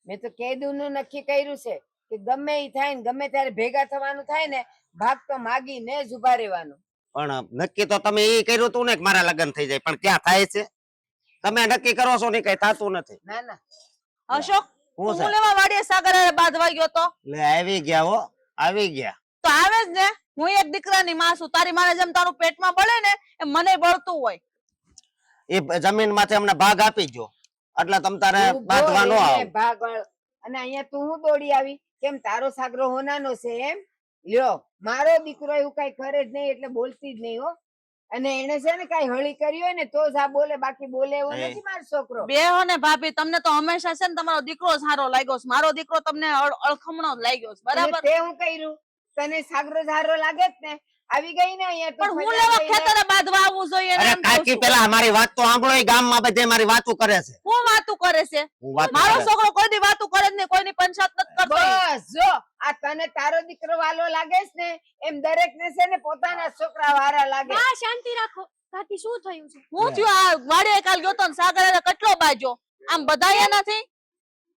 મેં તો કેદું નું નક્કી કર્યું છે કે ગમે ઈ થાય ને ગમે ત્યારે ભેગા થવાનું થાય ને ભાગ તો માગીને જ ઉભા રહેવાનું. પણ નક્કી તો તમે એ કર્યું તું ને કે મારા લગ્ન થઈ જાય, પણ ક્યાં થાય છે? તમે નક્કી કરો છો ને કઈ થતું નથી. ના ના અશોક, હું છે? હું લેવા વાડીએ સાગર હારે બાંધવા ગયો તો. લે આવી ગયા હો, આવી ગયા. તો આવે જ ને. હું એક દીકરાની માં છું. તારી માને જેમ તારું પેટમાં બળે ને એમ મને બળતું હોય. એ જમીન માંથી અમને ભાગ આપી ગયો એટલે તમ તારે તું બાંધવા નો બોલ આવો. એને ભાગ વાળ. અને અહીંયા તું હું દોડી આવી કેમ તારો સાગરો હોનાનો છે એમ? લ્યો મારો દીકરો એવું કઈ કરે જ નહીં એટલે બોલતી જ નહીં હો. અને એને છે ને કઈ હળી કરી હોય ને તો જ આ બોલે, બાકી બોલે એવો એ. નથી મારો છોકરો. બે હો ને ભાભી, તમને તો હંમેશા છે ને તમારો દીકરો સારો લાગ્યો છે, મારો દીકરો તમને અળખમણો જ લાગ્યો છે, અને બરાબર? તે હું કર્યું? તને સાગરો ઝારો લાગે જ ને, આવી ગઈ ને અહીંયા તું પણ હું ફરિયાદ લેવા લઈને. ખેતરે બાંધવા આવવું જોઈએ ને અરે એમ કહું કાકી છું. પેલા અમારી વાત તો સાંભળો, એ ગામમાં બધે મારી વાતો કરે છે. હું વાતું કરે છે? હું વાતો મારો કરે. છોકરો કોઈ દી વાતું કરે જ નહીં, કોઈની પંચાયત નથી કરતો ઈ. બસ જો આ તને તારો દીકરો વાલો લાગે છે ને એમ દરેક ને છે ને પોતાના છોકરા વારા લાગે. બા શાંતિ રાખો. કાકી શું થયું છે? હું થયું આ વાડીએ કાલ ગયો તો ને સાગર હારે કેટલો બાજો, આમ બધાય નથી.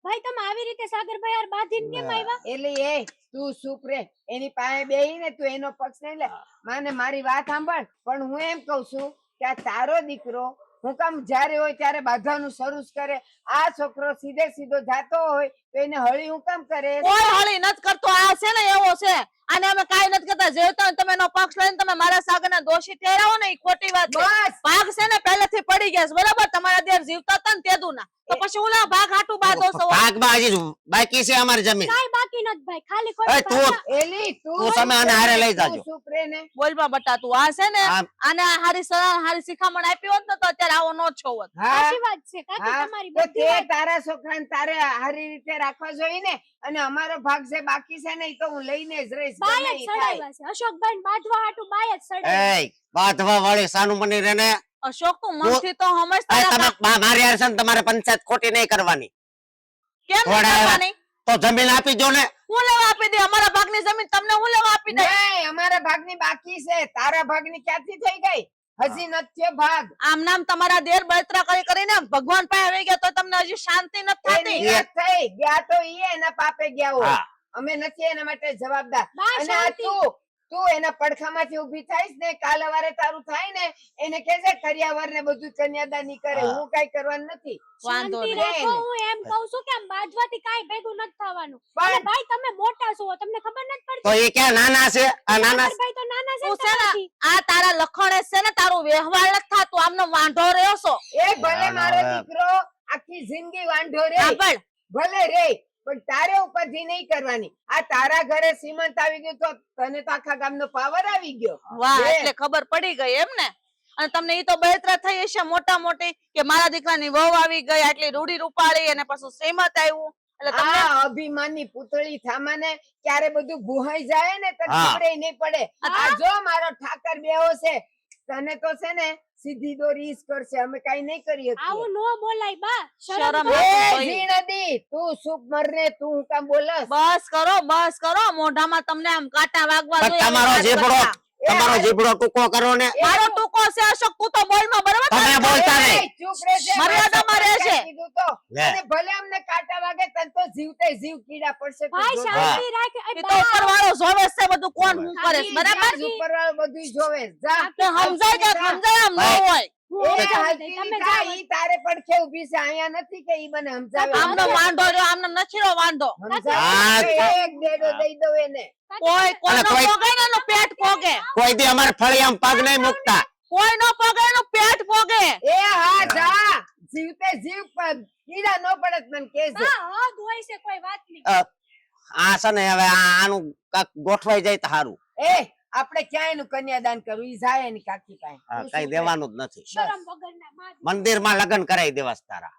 ભાઈ તમે આવી રીતે સાગરભાઈ યાર બાંધીને કેમ આવ્યા? એટલે એ તું ચૂપ રે, એની પાસે બેહીને તું એનો પક્ષ નહીં લે. માને મારી વાત સાંભળ, પણ હું એમ કઉ છું કે આ તારો દીકરો હું કામ જ્યારે હોય ત્યારે બાંધવાનું શરૂ જ કરે? આ છોકરો સીધે સીધો જાતો હોય તો એને હળી હું કામ કરે? કોઈ હળી નથી કરતો, આ છે ને એવો છે, આને અમે કાઈ નથી કરતા. જેવતા હોય તમે એનો પક્ષ લઈને તમે મારા સાગરના દોષી ઠેરાવો ને, ઈ ખોટી વાત છે. બસ ભાગ છે ને પહેલેથી પડી ગયા છે, બરાબર? તમારા દેર જીવતા હતા ને તેદુના, તો પછી ઓલા ભાગ હાટું બાંધો છો. ભાગમાં હજી બાકી છે અમારી જમીન. કાઈ બાકી નથી ભાઈ, ખાલી એ ખોટી તું ભાષા. એલી તું તમે આને હારે લઈ જાજો. તું ચૂપ રે ને. બોલવા બટા તું, આ છે ને આમ. આને હારી સલાહ હારી શિખામણ આપી હોત ને તો અત્યારે આવો નો છો હોત. હા સાચી વાત છે કાકી, હા, તમારી તો બધી તે વાત. તારા છોકરાને તારે હારી રીતે રાખવા જોઈએ ને, અને અમારો ભાગ છે બાકી છે ને ઈ તો હું લઈને જ રહીશ. બાય ગમે જ ઈ થાય. સડાવ્યા છે અશોકભાઈ બાંધવા હાટુ, બાય જ સડાવ્યા. એ બાંધવા વાળી સાનું મની રે ને. અશોક તું મનથી તો એ સમજતા તમે હતા. મારી હારે છે ને તમારે પંચાયત ખોટી નહીં કરવાની. કેમ નહીં થોડા કરવાની? તો જમીન આપી દો ને. હું લેવા આપી દે? અમારા ભાગની જમીન તમને હું લેવા આપી દે? નહીં, અમારા ભાગની બાકી છે. તારા ભાગની ક્યાંથી થઈ ગઈ? હજી નથી થયો ભાગ. આમ નામ તમારા દેર બળતરા કરી કરીને ભગવાન પાસે આવી ગયા તો તમને હજી શાંતિ નથી એ થતી. નિરાશ થઈ ગયા તો ઈ એના પાપે ગયા હોય. હા. અમે નથી એના માટે જવાબદાર. બા અને આ શાંતિ. તું એના પડખામાંથી ઊભી થાઈશ ને, કાલ સવારે તારું થાય ને એને કહેજે કરિયાવર ને બધું કન્યાદાન ની કરે. હા. હું કઈ કરવાનું નથી. વાંધો શાંતિ નહીં. રાખો. હું એમ કહું છું કે આમ બાંધવાથી કાઈ ભેગું નથી થવાનું. પણ- અને ભાઈ તમે મોટા છો, તમને ખબર નથી તો પડતી? એ ક્યાં નાના છે? આ નાના છે. સાગરભાઈ તો નાના છે તું છે ને તમારાથી. આ તારા લખણે છે ને તારું વ્યવહાર નથી થાતું, આમનો વાંઢો રહ્યો છો. એ ભલે ના, મારો ના. દીકરો આખી જિંદગી વાંઢો રે, સાંભળ, ભલે રે, પણ તારે ઉપાધિ નહીં કરવાની. આ તારા ઘરે સીમંત આવી ગયું તો તને તો આખા ગામનો પાવર આવી ગયો. વાહ, લે. એટલે ખબર પડી ગઈ એમ ને? અને તમને ઈ તો બળતરા થઈ હશે મોટા મોટી કે મારા દીકરાની વહુ આવી ગઈ, આટલી રૂડી રૂપાળી અને પાછું શ્રીમત આવ્યું, એટલે તમને આ અભિમાનની પૂતળી થામાને ક્યારે બધું ભૂહાઈ જાય ને તો હા. ખબરે નહીં પડે. આ જો મારો ઠાકર બેહો છે, તને તો છે ને સીધી દોરી ઈજ કરશે. અમે કઈ નહીં કરી શકીએ. આવું નો બોલાય બા. શરમ કરો. આવે. એ ભાઈ. ઝીણદી, તું સુપ મરને, તું હું કામ બોલસ? બસ કરો, મોઢામાં તમને આમ કાંટા વાગવા પણ જોઈએ. તમારો હવે જીભડો બધા. તમારો જીભડો ટૂંકો કરો ને. મારો ટૂંકો છે અશોક, તું તો બોલમાં બરાબર તમે તારે બોલતા એ, નહીં. ચૂપ રહેજે. મર્યાદામાં મારા રહેજે. છોકરાએ કીધું તો. લે. અને ભલે અમને કાંટા વાગે તને તો જીવતે જીવ કીડા પડશે. તું ભાઈ જોજે. શાંતિ રાખ. એ ઈ તો બા. ઉપરવાળો જોવે છે બધું કોણ શું કરે છે, કાકી, બરાબર? આજ ઉપરવાળો બધુંય જોવે. જા. તો સમજાય કે સમજાય આમ ન ભાઈ. હોય. હું એ સમજાવી હાલતી દઈ. તમે ની થાય, જાઓ. ઈ તારે પડખે ઊભી છે. અહીંયા નથી કે ઈ મને સમજાવે. આમનો વાંધો રહ્યો, આમનો નચીરો વાંધો. સમજાવે. આ- એક દેડો દઈ દઉં એને. કોઈ કોઈનો કોઈ- પોગે ને એનું પેટ પોગે, કોઈ દી અમારે ફળિયામાં પગ નહીં મૂકતા. કોઈ નો પોગે એનું પેટ પોગે. એ હા જા. જીવતે જીવ કીડા ન પડે તો મને કહેજે. બા હદ હોય છે, કોઈ વાત નહીં. આ છે ને હવે આનું કાક ગોઠવાઈ જાય તો સારું. એ આપણે ક્યાંય નું કન્યાદાન કરવું? ઈ જાય એની કાકી પાસે. હા, તું કઈ શું દેવાનું જ નથી. શરમ વગરના માં. મંદિરમાં લગ્ન કરાવી દેવાસ તારા.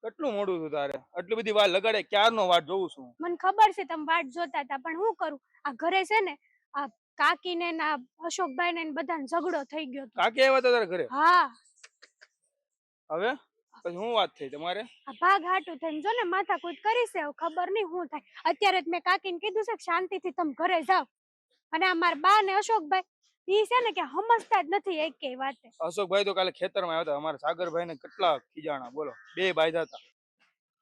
કેટલું મોડું થયું તારે? આટલી બધી વાર લગાડે, ક્યારનો વાટ જોઉં છું. મને ખબર છે તમે વાટ જોતા હતા, પણ શું કરું? આ ઘરે છે ને આ કાકીને ને આ અશોકભાઈ ને બધાને ઝઘડો થઈ ગયો હતો. કાકી આવ્યા હતા તારા ઘરે? હા, હવે પછી શું વાત થઈ તમારે? આ ભાગ હાટું થઈને જો ને માથાકૂટ કરી છે. હવે ખબર નહીં શું થાય. અત્યારે જ મેં કાકીને કીધું છે કે શાંતિથી તમે ઘરે જાઓ. અને આ મારા બા ને અશોકભાઈ ઈ છે ને કે સમજતા જ નથી એકેય વાતે. અશોકભાઈ તો કાલે ખેતરમાં આવ્યા હતા. અમારા સાગરભાઈ ને કેટલા ખીજાણા બોલો. બે બાયધા હતા.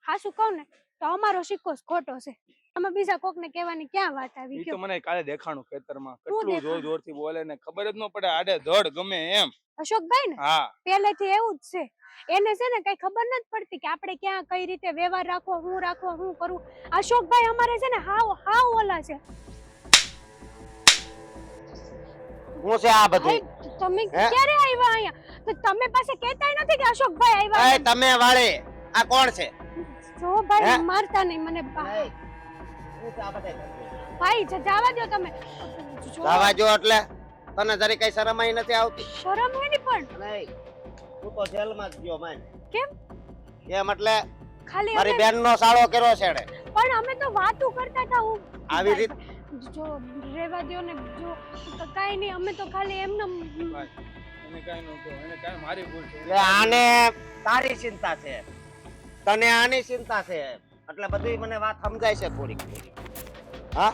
હાસું કહું ને તો અમારો સિક્કો જ ખોટો છે. અમે બીજા કોકને કહેવાની ક્યાં વાત આવી ઈ તો ગયો? મને કાલે દેખાણું ખેતરમાં. શું કેટલું જોર દેખાણું? જોરથી બોલે ને ખબર જ ન પડે. આડે ધડ ગમે એમ. અશોકભાઈ ને હા, પહેલેથી એવું જ છે. એને છે ને કઈ ખબર નથી પડતી કે આપણે ક્યાં કઈ રીતે વ્યવહાર રાખવો, શું કરવું. અશોકભાઈ અમારે છે ને હાવ ઓલા છે. હું છે આ બધું? ભાઈ, તમે હે? ક્યારે આવ્યા અહીંયા? તો તમે પાસે કહેતાય નથી કે અશોકભાઈ એ આવ્યા. તમે વાળે આ કોણ છે? જો ભાઈ હે? મારતા નહીં મને. એ, શું છે આ બધાય ધંધો? ભાઈ જવા દો તમે જો, જવા જો એટલે તને જરી કઈ શરમાઈ નથી આવતી? શરમ હે ની પણ નહીં, તું તો જેલમાં જ ગયો માન. કેમ? કેમ એટલે ખાલી મારી અમે બેનનો સાળો કર્યો છે એણે. પણ અમે તો વાતો કરતા હતા હું આવી રીત જો રેવા દો ને જો કાઈ નહીં અમે તો ખાલી એમને એને કાંઈ ન કહો, એને કાંઈ મારી ભૂલ છે. એટલે આને તારી ચિંતા છે, તને આની ચિંતા છે, એટલે બધી મને વાત સમજાય છે થોડીક થોડીક. હા,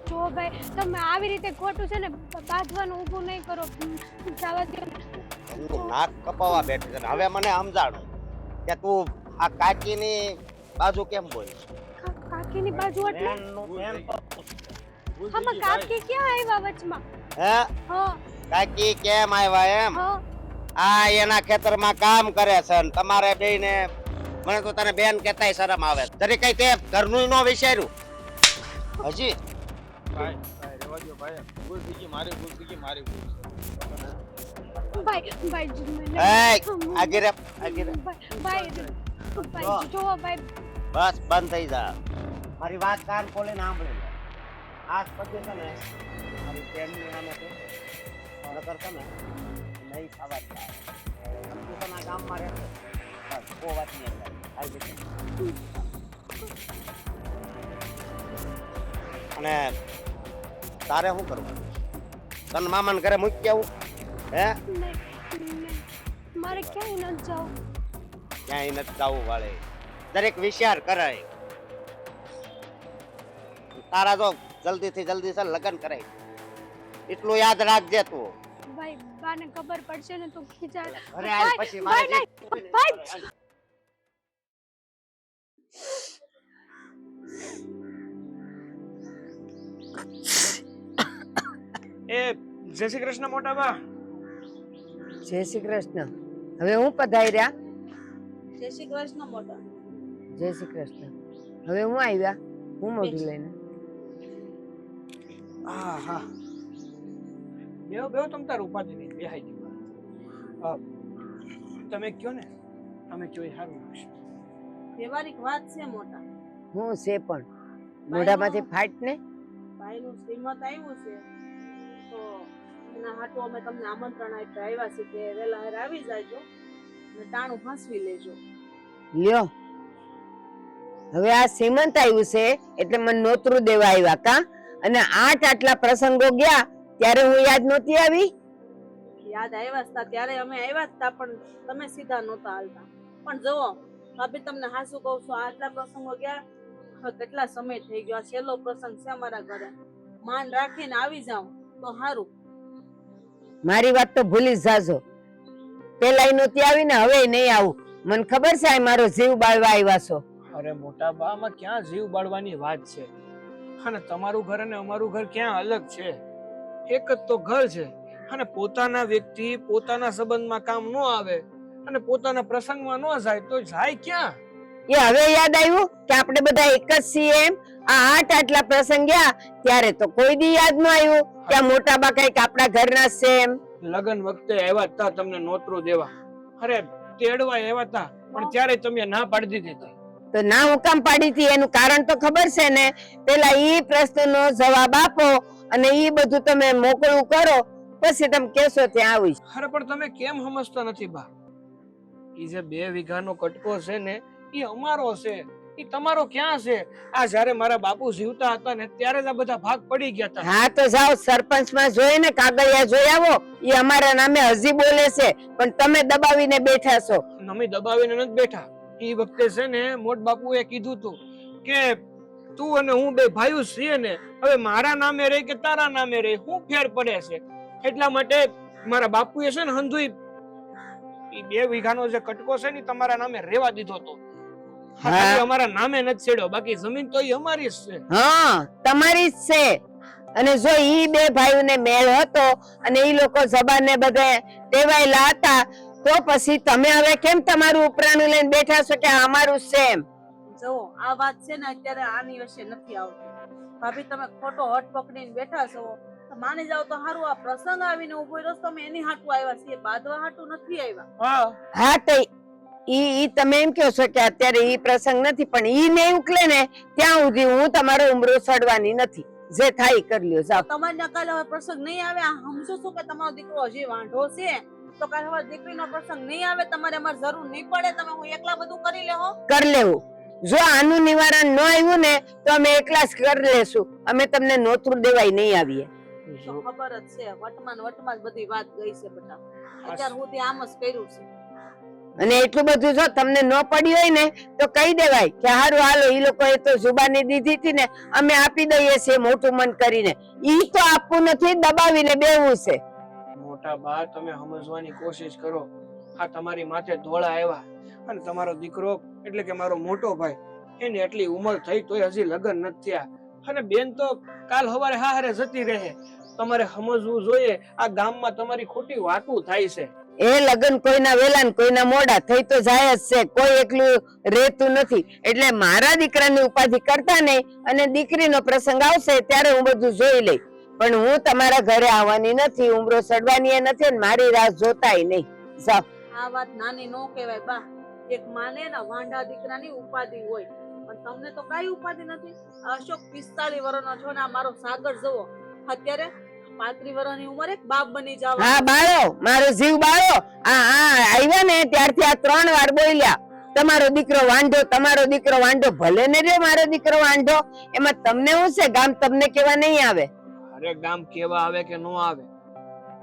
જો ભાઈ તમે આવી રીતે ખોટું છે ને બાંધવાનું ઊભું નહીં કરો જવા દો ને. તું નાક કપાવા બેઠી છે ને હવે મને સમજાણું કે તું આ કાકીની બાજુ કેમ બોલી? કાકીની બાજુ એટલે ભૂલ થઈ ગઈ આમાં ભાઈ. કાકી ક્યાં આવ્યા વચમાં? હે હા કાકી કેમ આવ્યા એમ? હા આ એના ખેતરમાં કામ કરે છે ને તમારે બેયને મને તો તને બેન કહેતાય શરમ આવે છે. જરી કઈ તે ઘરનું નો વિચાર્યું હજી? ભાઈ ભાઈ રહેવા દ્યો ભાઈ, ભૂલ થઈ ગઈ, મારી ભૂલ થઈ ગઈ, મારી ભૂલ છે. ભાઈ આગી રે ભાઈ જો ભાઈ બસ બંધ થઈ જા. મારી વાત કાન ખોલીને સાંભળી લે. આજ પછી છે ને મારી બેનની નામે તો નકર છે ને નહીં થવા જ જાય. તું છે ને આ ગામમાં રહેશે બસ બહુ વાત નહીં થાય. આવી જશે. અને તારે શું કરવું? તન મામાને ઘરે મૂકી આવું? હે મારે ક્યાંય ન જાવ ક્યાંય નથી જવું વાળે. દરેક વિચાર કરાય. તારા જો જલ્દી છે લગ્ન કરાય એટલું યાદ રાખજે તું. ભાઈ બાને ખબર પડશે ને તો ખીજા ઘરે આવ પછી મારે જે ભાઈ એ જય શ્રી કૃષ્ણ મોટા બા. જય શ્રી કૃષ્ણ. હવે હું પધાર્યા? જય શ્રી કૃષ્ણ મોટા. જય શ્રી કૃષ્ણ. હવે હું આવ્યા? હું મોઢું લઈને હા હા બેહો તમ તાર ઉપાધિ નહીં બેહાઈ દીવા. તમે કયો ને અમે કયો એ સારું લાગશે. વ્યવહારિક વાત છે મોટા. હું છે પણ મોઢામાંથી ફાટ ને ભાઈનું શ્રીમત આવ્યું છે તો એના હાટુ અમે તમને આમંત્રણ આપ્યા આવ્યા છે કે વહેલા હારે આવી જાયજો અને ટાણું ફાંસવી લેજો. લ્યો હવે આ સીમંત આવ્યું છે એટલે મને નોતરું દેવા આવ્યા કા? અને આટલા પ્રસંગો ગયા ત્યારે હું યાદ નહોતી આવી? યાદ આવ્યા હતા ત્યારે અમે આવ્યા હતા પણ તમે સીધા નહોતા હાલતા. પણ જુઓ ભાભી તમને હાસુ કહું છું આટલા પ્રસંગો ગયા હવે કેટલા સમય થઈ ગયો. આ છેલ્લો પ્રસંગ છે અમારા ઘરે. માન રાખીને આવી જાવ તો સારું. મારી વાત તો ભૂલી જ જાજો. પેલા નહોતી આવી ને હવે નહીં આવું. મને ખબર છે આ મારો જીવ બાળવા આવ્યા છો. અરે મોટા બા આમાં ક્યાં જીવ બાળવાની વાત છે? અને તમારું ઘર અને અમારું ઘર ક્યાં અલગ છે? એક જ તો ઘર છે. અને પોતાના વ્યક્તિ પોતાના સંબંધમાં કામ ન આવે અને પોતાના પ્રસંગમાં ન જાય તો જાય ક્યાં? એ હવે યાદ આવ્યું કે આપણે બધા એક જ છીએ એમ? આ આટલા પ્રસંગ ગયા ત્યારે તો કોઈ દી યાદ ન આવ્યું કે આ મોટા બા કઈક આપણા ઘરના છે એમ. લગન વખતે આવ્યા હતા તમને નોતરું દેવા. અરે તેડવા આવ્યા હતા પણ ત્યારે તમે ના પાડી દીધી હતી. તો ના હું કામ પાડી હતી એનું કારણ તો ખબર છે ને? પેલા ઈ પ્રશ્નનો જવાબ આપો અને ઈ બધું તમે મોકળું કરો પછી તમે કેશો ત્યાં આવીશ. અરે પણ તમે કેમ સમજતા નથી બા? ઈ જે 2 વીઘાનો કટકો છે ને ઈ અમારો છે. ઈ તમારો ક્યાં છે? આ જ્યારે મારા બાપુ જીવતા હતા ને ત્યારે જ આ બધા ભાગ પડી ગયા હતા. હા તો જાઓ સરપંચ માં જોઈ ને કાગળિયા જોઈ આવો. ઈ અમારા નામે હજી બોલે છે પણ તમે દબાવીને બેઠા છો. નમી દબાવીને નથી બેઠા. ઈ વખતે છે ને મોટ બાપુએ કીધું તું કે તું અને હું 2 ભાઈઓ છીએ ને હવે મારા નામે રહે કે તારા નામે રહે શું ફેર પડે છે? એટલા માટે મારા બાપુએ છે ને હંધુઈ ઈ 2 વીઘાનો જે કટકો છે ને તમારા નામે રહેવા દીધો તો. હા. અમારા નામે નથી છેડ્યો બાકી જમીન તો ઈ અમારી જ છે. હા તમારી જ છે. અને જો ઈ 2 ભાઈઓને મેળ હતો અને ઈ લોકો જબાને બધે ટેવાયેલા હતા તો પછી તમે હવે કેમ તમારું ઉપરાણું લઈને બેઠા છો કે આ અમારું જ છે એમ? જુઓ આ વાત છે ને અત્યારે આની વિશે નથી આવતી. ભાભી તમે ખોટો હટ પકડીને બેઠા છો તો માની જાવ તો સારું. આ પ્રસંગ આવીને ઉભો રહ્યો તમે એની હાટુ આવ્યા છીએ બાંધવા હાટુ નથી આવ્યા. હા હા તો ઈ તમે એમ કહો છો કે અત્યારે ઈ પ્રસંગ નથી, પણ ઈ નહીં ઉકલે ને ત્યાં સુધી હું તમારો ઉમરો સડવાની નથી. જે થાય ઈ કરી લ્યો, જાઓ. તમારી ના કાલે હવે પ્રસંગ નહીં આવે. આ સમજો છો કે તમારો દીકરો હજી વાંઢો છે તો કાલે હવે દીકરીનો પ્રસંગ નહીં આવે. તમારે અમારે જરૂર નહીં પડે. તમે હું એકલા બધું કરી લેહો. કરી લેવું. જો આનું નિવારણ ન આવ્યું ને તો અમે એકલા જ કરી લેશું. અમે તમને નોતરું દેવાય નહીં આવીએ. તો ખબર જ છે, વટમાં ને વટમાં જ બધી વાત ગઈ છે બેટા. અત્યાર સુધી આમ જ કર્યું છે. અને એટલું બધું જો તમને ન પડી હોય ને તો કહી દેવાય કે હારું હાલો, ઈ લોકોએ તો જુબાની દીધી હતી ને અમે આપી દઈએ છીએ મોટું મન કરીને. ઈ તો આપવું નથી, દબાવીને બેવું છે. મોટા બા, તમે સમજવાની કોશિશ કરો. આ તમારી માથે ધોળા આવ્યા અને તમારો દીકરો એટલે કે મારો મોટો ભાઈ, એની એટલી ઉંમર થઈ તોય હજી લગ્ન નથી થયા. અને બેન તો કાલ સવારે હારે જતી રહે. તમારે સમજવું જોઈએ, આ ગામમાં તમારી ખોટી વાતું થાય છે. એ લગ્ન કોઈના વેલા ને કોઈના મોડા થઈ તો જાય જ છે. કોઈ એકલું રહેતું નથી. એટલે મારા દીકરાની ઉપાધિ કરતા નહીં, અને દીકરીનો પ્રસંગ આવશે ત્યારે હું બધું જોઈ લઈ. પણ હું તમારા ઘરે આવવાની નથી, ઉમરો સડવાની નથી, અને મારી રાહ જોતાય નહીં. જાઓ. આ વાત નાની નો કહેવાય બા. એક માને ના વાંઢા દીકરાની ઉપાધિ હોય, પણ તમને તો કઈ ઉપાધિ નથી. અશોક 45 વર્ષનો છો ને આ મારો સાગર જુઓ અત્યારે 35 વર્ષની ઉંમરે બાપ બની જાવ. હા બાળો, મારો જીવ બાળો. આવ્યા ને ત્યારથી આ 3 વાર બોલ્યા તમારો દીકરો વાંઢો, તમારો દીકરો વાંઢો. ભલે ને રે મારો દીકરો વાંઢો, એમાં તમને શું છે? ગામ તમને કેવા નહીં આવે. અરે ગામ કેવા આવે કે નો આવે,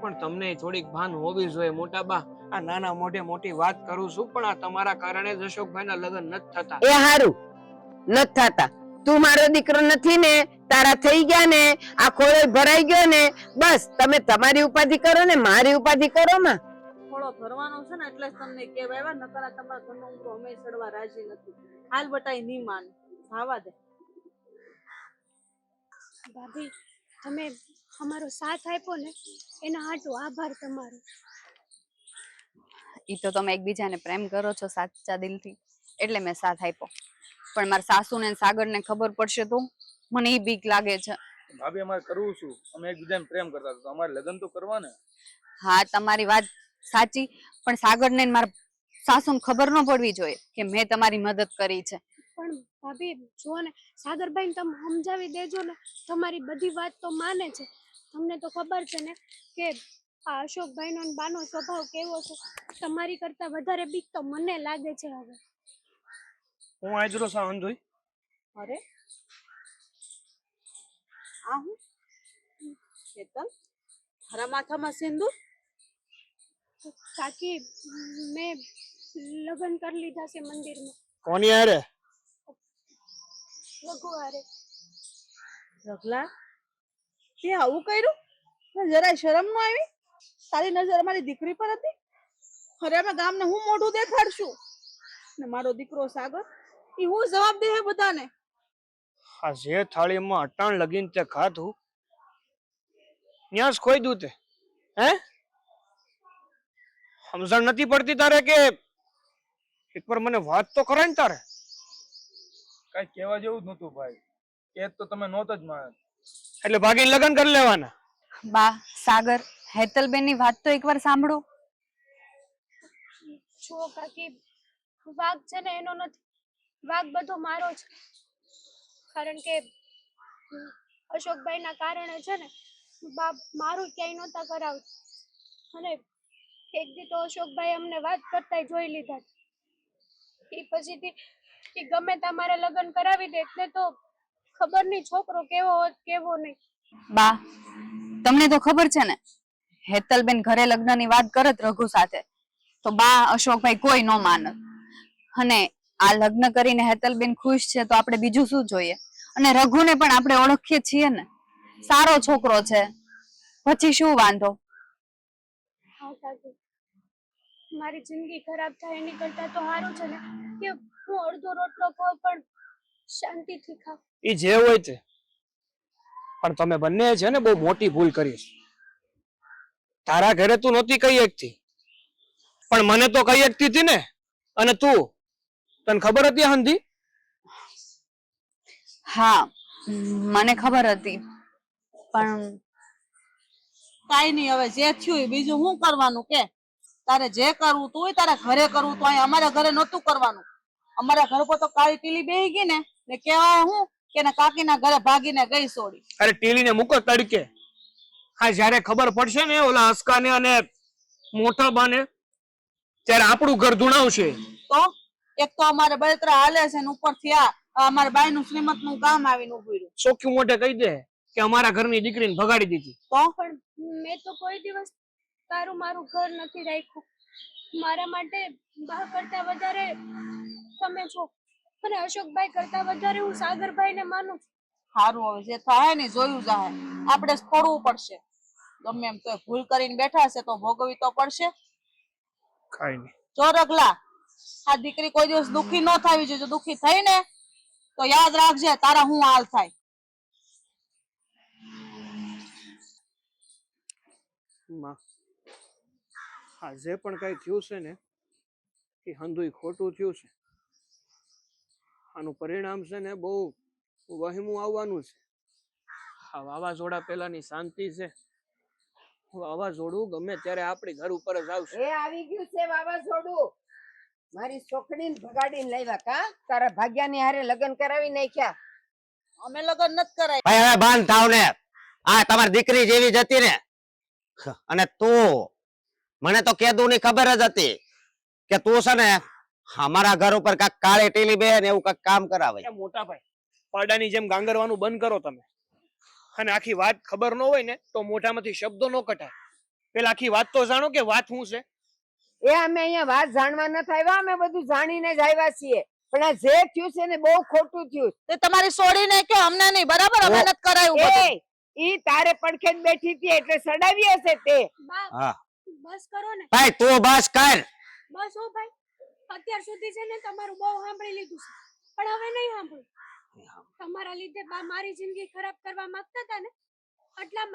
પણ તમને થોડીક ભાન હોવી જોઈએ મોટા બા. આ નાના મોઢે મોટી વાત કરું છું, પણ આ તમારા કારણે જ અશોકભાઈના લગ્ન નથી થતા. એ હારું નથી થતા. તું મારો દીકરો નથી ને, તારા થઈ ગયા ને, આ ખોળો ભરાઈ ગયો ને, બસ તમે તમારી ઉપાધિ કરો ને મારી ઉપાધિ કરો માં. થોડો ભરવાનો છે ને એટલે જ તમને કહેવાય. નકર આ તમારા ઘરનો ઉમરો અમે સડવા રાજી નથી. હાલ બટાઈ નહીં માન, આવા દે. ભાભી, તમે અમારો સાથ આપ્યો ને એના હાટુ આભાર તમારો. ઈ તો તમે એકબીજાને પ્રેમ કરો છો સાચા દિલથી એટલે મેં સાથ આપ્યો. પણ મારા સાસુને ને સાગરને ખબર પડશે તો મને ઈ બીક લાગે છે. ભાભી અમારે કરવું શું? અમે એકબીજાને પ્રેમ કરતા હતા, અમારે લગ્ન તો કરવા ને. હા, તમારી વાત સાચી, પણ સાગરને ને મારા સાસુને ખબર ન પડવી જોઈએ કે મેં તમારી મદદ કરી છે. પણ ભાભી જુઓ ને, સાગરભાઈને તમે સમજાવી દેજો ને. તમારી બધી વાત તો માને છે. તમને તો ખબર છે ને કે આ અશોકભાઈનો ને બાનો સ્વભાવ કેવો છે. તમારી કરતા વધારે બીક તો મને લાગે છે હવે. હું આજરો સા અંધોઈ. અરે આ હું ચેતન, તારા માથામાં સિંદૂર? કાકી, મેં લગ્ન કરી લીધા છે મંદિરમાં. કોની હારે? રઘુ હારે. રગલા, તે આવું કર્યું? જરાય શરમ ન આવી? તારી નજર મારી દીકરી પર હતી? અરે અમે ગામને હું મોઢું દેખાડશું? ને મારો દીકરો સાગર, ઈ હું જવાબ દે હે બધાને? આ જે થાળીમાં અટાણ લગીન તે ખાધું ન્યાસ ખોઈ દઉં તે. હે સમજણ નથી પડતી તારે? કે એકવાર મને વાત તો કરાય ને તારે. કઈ કહેવા જેવું જ નતું ભાઈ. એ તો તમે નહોત જ માન. એટલે ભાગીને લગ્ન કરી લેવાના. બા, સાગર, હેતલબેનની વાત તો એકવાર સાંભળો. જુઓ કાકી, વાગ છે ને એનો નથી, વાગ બધો મારો છે. કારણ કે અશોકભાઈના કારણે છે ને બાપ મારું ક્યાંય નહોતા કરાવતા. અને એક દી તો અશોકભાઈ અમને વાત કરતા જોઈ લીધા. એ પછીથી એ ગમે તમારે લગ્ન કરાવી દે એટલે તો ખબર નહીં છોકરો કેવો હોત કેવો નહીં. બા, તમને તો ખબર છે ને હેતલબેન ઘરે લગ્નની વાત કરત રઘુ સાથે તો બા અશોકભાઈ કોઈ ન માનત. અને આ લગ્ન કરીને હેતલબેન ખુશ છે તો આપણે બીજું શું જોઈએ? અને રઘુને પણ આપણે ઓળખીએ છીએ ને, સારો છોકરો છે, પછી શું વાંધો? હા કાકી, મારી જિંદગી ખરાબ થાય એની કરતા તો સારું છે ને કે હું અડધો રોટલો ખાઉં પણ શાંતિથી ખાઉં. એ જે હોય તે, પણ તમે બંને છે ને બહુ મોટી ભૂલ કરી છે. તારા ઘરે તું નહોતી કહી શકતી, પણ મને તો કહી શકતી હતી ને. અને તું, તને ખબર હતી હંધી? હા, મને ખબર હતી, પણ કાઈ નહીં, હવે જે થયું બીજું શું કરવાનું કે? તારે જે કરવું તું હોય તારા ઘરે કરવું તો અહીં અમારા ઘરે નહોતું કરવાનું. અમારા ઘર પર તો કાળી ટીલી બેહી ગઈ ને કેવાય હું કે એના કાકીના ઘરે ભાગીને ગઈ સોડી. અરે ટીલીને મૂકો તડકે. હા જ્યારે ખબર પડશે ને ઓલા હસકાને અને મોટા બાને ત્યારે આપણું ઘર ધૂણાવશે. તો એક તો અમારે બળતરા હાલે છે ને ઉપરથી આ અમારા બાઈનું શ્રીમતનું કામ આવીને ઉભું રહ્યું. ચોખ્ખું મોઢે કહી દે કે અમારા ઘરની દીકરીને ભગાડી દીધી. તો પણ મેં તો કોઈ દિવસ તારું મારું ઘર નથી રાખ્યું. મારા માટે બા કરતા વધારે તમે છો અને અશોકભાઈ કરતા વધારે હું સાગરભાઈને માનું છું. સારું હવે જે થાય ને જોયું જાય. આપણે છોડવું પડશે. ગમે એમ તો ભૂલ કરીને બેઠા છે તો ભોગવવી તો પડશે. કાઈ નહીં. જો રગલા આ દીકરી કોઈ દિવસ દુખી ન થવી જોઈએ. જો દુખી થઈ ને તો યાદ રાખજે તારા હું હાલ થાય. માં હા જે પણ કઈ થયું છે ને એ હંધુય ખોટું થયું છે. આનું પરિણામ છે ને બહુ વહેમું આવવાનું છે. આ વાવાઝોડા પહેલાની શાંતિ છે. વાવાઝોડું ગમે ત્યારે આપણી ઘર ઉપર જ આવશે. એ આવી ગયું છે વાવાઝોડું. મારી છોકરીને ભગાડીને લાવ્યા કા તારા ભાગ્યાની હારે લગ્ન કરાવી નાખ્યા. અમે લગ્ન નથી કરાય. ભાઈ હવે બાંધ થાવ ને. આ તમારી દીકરી જેવી જ હતી ને. અને તું મને તો કેદુ ની ખબર જ હતી કે તું છે ને અમારા ઘર ઉપર કાક કાળી ટીલી બે ને એવું કાક કામ કરાવે. એ મોટા ભાઈ પાડાની જેમ ગાંગરવાનું બંધ કરો તમે. અને આખી વાત ખબર ન હોય ને તો મોઢામાંથી શબ્દો ન કઢાય. પેલા આખી વાત તો જાણો કે વાત શું છે. એ અમે અહીંયા વાત જાણવા નથી આવ્યા. અમે બધું જાણીને જ આવ્યા છીએ. પણ આ જે થયું છે ને બહુ ખોટું થયું. તે તમારી છોડીને કે અમને નહીં બરાબર અમે નથી કરાયું બધું. ઈ તારે પડખે જ બેઠી હતી એટલે સડાવી હશે તે. બા હા બસ કરો ને. ભાઈ તું બસ કર. બસ હો ભાઈ. અત્યાર સુધી છે ને તમારું બહુ સાંભળી લીધું છે પણ હવે નહીં સાંભળું. તમારા લીધે બા મારી જિંદગી ખરાબ કરવા માંગતા હતા ને એટલા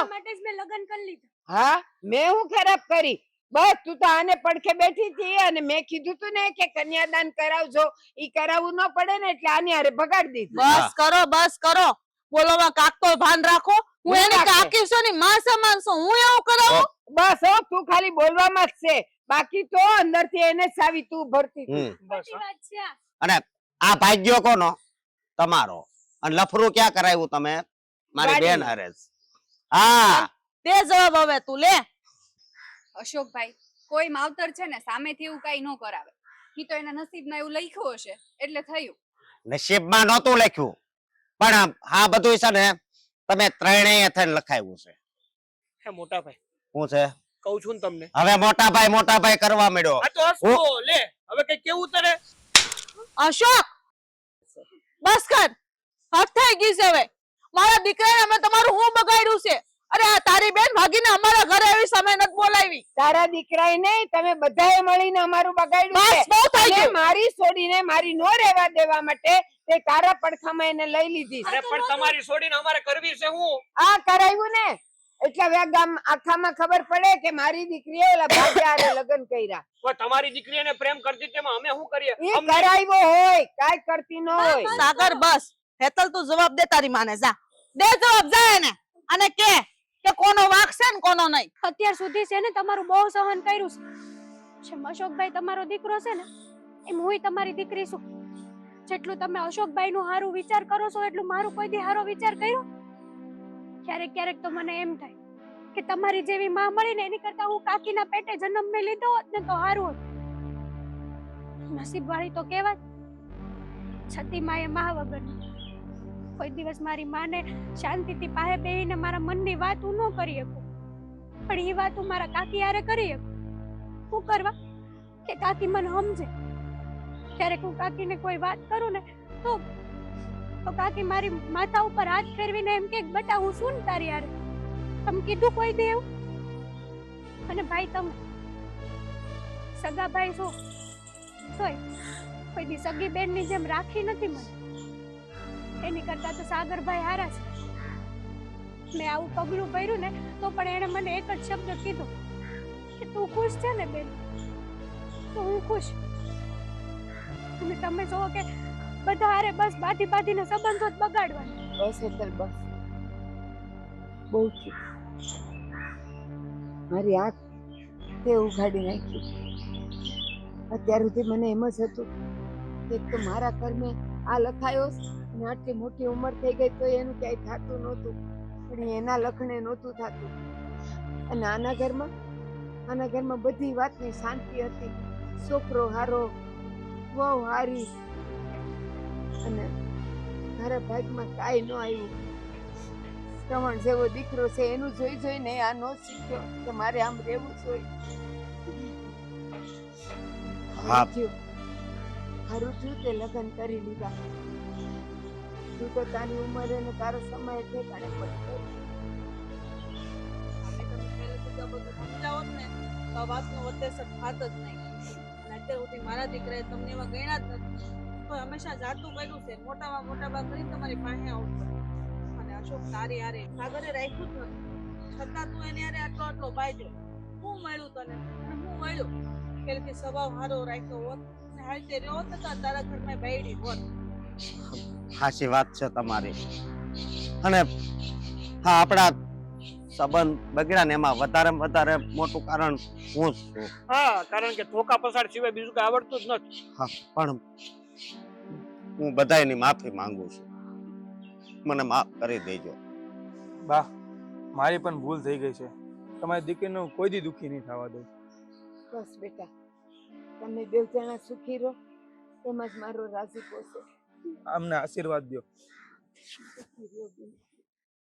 માટે જ મેં લગ્ન કરી લીધા. હા મેં હું ખરાબ કરી? બસ તું તો આને પડખે બેઠી હતી અને મેં કીધું તું ને કે કન્યાદાન કરાવજો. ઈ કરાવવું ન પડે ને એટલે આની હારે ભગાડી દીધી. બસ કરો બોલોમાં કાક તો ભાન રાખો. હું એને કાકી છું ની માં સમાન છું. હું એવું કરાવું? બસ હો તું ખાલી બોલવામાં જ છે. બાકી તો અંદરથી એને સાવી તું ભરતી હતી. સાચી વાત છે આ. અને આ ભાગ્યો કોનો? તમારો. અને લફરું ક્યાં કરાવ્યું તમે? મારી બેન હારે. હા તે જવાબ હવે તું લે. અશોકભાઈ કોઈ માવતર છે ને સામેથી એવું કઈ ન કરાવે. ઈ તો એના નસીબમાં એવું લખ્યું હશે એટલે થયું. નસીબમાં નહોતું લખ્યું પણ હા બધું છે ને તમે ત્રણેય થઈને લખાયું છે. હે મોટા ભાઈ શું છે કહું છું ને તમને. હવે મોટા ભાઈ કરવા માંડ્યો. આ તો હસતો લે હવે કઈ કેવું તને. અશોક બસ કર. હદ થઈ ગઈ છે હવે. મારા દીકરાને અમે તમારું હું બગાડ્યું છે. અરે આ તારી બેન ભાગીને અમારા ઘરે આવી સમય નથી બોલાવી. તારા દીકરાએ નહીં તમે બધાએ મળીને અમારું બગાડ્યું છે. બસ બહુ થઈ અને ગયું. મારી છોડીને મારી નો રહેવા દેવા માટે તે તારા પડખામાં એને લઈ લીધી છે. અરે પણ તમારી છોડીને અમારે કરવી છે હું. આ કરાવ્યું ને એટલે હવે આ ગામ આખામાં ખબર પડે કે મારી દીકરીએ ઓલા ભાગ્યા હારે લગ્ન કર્યા. પણ તમારી દીકરી એને પ્રેમ કરતી તેમાં અમે શું કરીએ? એ કરાવ્યો હોય કાઈ કરતી ન હોય. સાગર બસ. હેતલ તું જવાબ દે તારી માને. જા દે જવાબ. જા એને અને કે કોનો વાંક છે ને કોનો નહીં. અત્યાર સુધી છે ને તમારું બહુ સહન કર્યું છે. અશોકભાઈ તમારો દીકરો છે ને એમ હું તમારી દીકરી છું. જેટલું તમે અશોકભાઈ નું હારું વિચાર કરો છો એટલું મારું કોઈ દી હારો વિચાર કર્યો? ક્યારેક ક્યારેક તો મને એમ થાય કે તમારી જેવી માં મળી ને એની કરતા હું કાકીના પેટે જન્મ મેં લીધો હોત ને તો હારું હોત. નસીબ વાળી તો કહેવાય. છતી માએ મા વગરની. કોઈ દિવસ મારી માને શાંતિથી પાસે બેહીને મારા મનની વાત હું ન કરી શકું પણ એ વાત હું મારા કાકી હારે કરી શકું. શું કરવા કે કાકી મને સમજે. ક્યારેક હું કાકીને કોઈ વાત કરું ને તો કાકી મારી માથા ઉપર હાથ ફેરવીને એમ કે બટા હું શું ને તારી હારે. તમે કીધું કોઈ દે એવું? અને ભાઈ તમે સગા ભાઈ છો તોય કોઈ દી સગી બેનની જેમ રાખી નથી મને. એની કરતા તો સાગરભાઈ હારા છે. મેં આવું પગલું ભર્યું ને તો પણ એને મને એક જ શબ્દ કીધો કે તું ખુશ છે ને બેન? તો હું ખુશ. અને તમે જો કે બધા હારે બસ બાધી બાધીને સંબંધો જ બગાડવાના. બસ હેતલ બસ બહુ થયું. મારી આંખ તે ઉઘાડી નાખ્યું. અત્યાર સુધી મને એમ જ હતું કે એક તો મારા કર્મે આ લખાયો છે અને આટલી મોટી ઉંમર થઈ ગઈ તો એનું ક્યાંય થતું નહોતું, પણ એના લખણે નહોતું થતું. અને આના ઘરમાં બધી વાતની શાંતિ હતી. છોકરો હારો, વહુ હારી, અને મારા ભાગમાં કાંઈ ન આવ્યું. શ્રવણ જેવો દીકરો છે એનું જોઈ જોઈને આ નો શીખ્યો કે મારે આમ રહેવું જોઈએ. હા. હારું થયું તે લગ્ન કરી લીધા. તું તો તારી ઉંમરે ને તારો સમય ઠેકાણે પડી ગયો. તમે પહેલેથી જ આ બધું સમજાવોત ને તો આ વાતનો વતેસર થાત જ નહીં. અને અત્યાર સુધી મારા દીકરાએ તમને એવા ગણ્યા જ નથી. તો હંમેશા જાતું કર્યું છે, મોટામાં મોટા બા કરીને તમારી પાસે આવતો. અને અશોક તારી હારે સાગરે રાખ્યું જ નથી, છતાં તું એને હારે આટલો બાજ્યો. શું મળ્યું તને અને શું મળ્યું? પેલેથી સ્વભાવ સારો રાખ્યો હોત અને હાલતે રહ્યો હોત ને તો તારા ઘરમાં બાયડી હોત. સાચી વાત છે તમારી. અને હા, આપણા સંબંધ બગડ્યા ને એમાં વધારે મોટું કારણ હું જ છું. હા, કારણ કે ધોકા પસાર સિવાય બીજું કઈ આવડતું જ નથી. હા, પણ હું બધાયની માફી માંગુ છું. મને માફ કરી દેજો. બા, મારી પણ ભૂલ થઈ ગઈ છે. તમારી દીકરીનું કોઈ દી દુખી નહીં થવા દઉં. બસ બેટા, તમે બે જણા સુખી રહો એમાં જ મારો રાજી પોસે. અમને આશીર્વાદ દો. સુખી રહો બેન.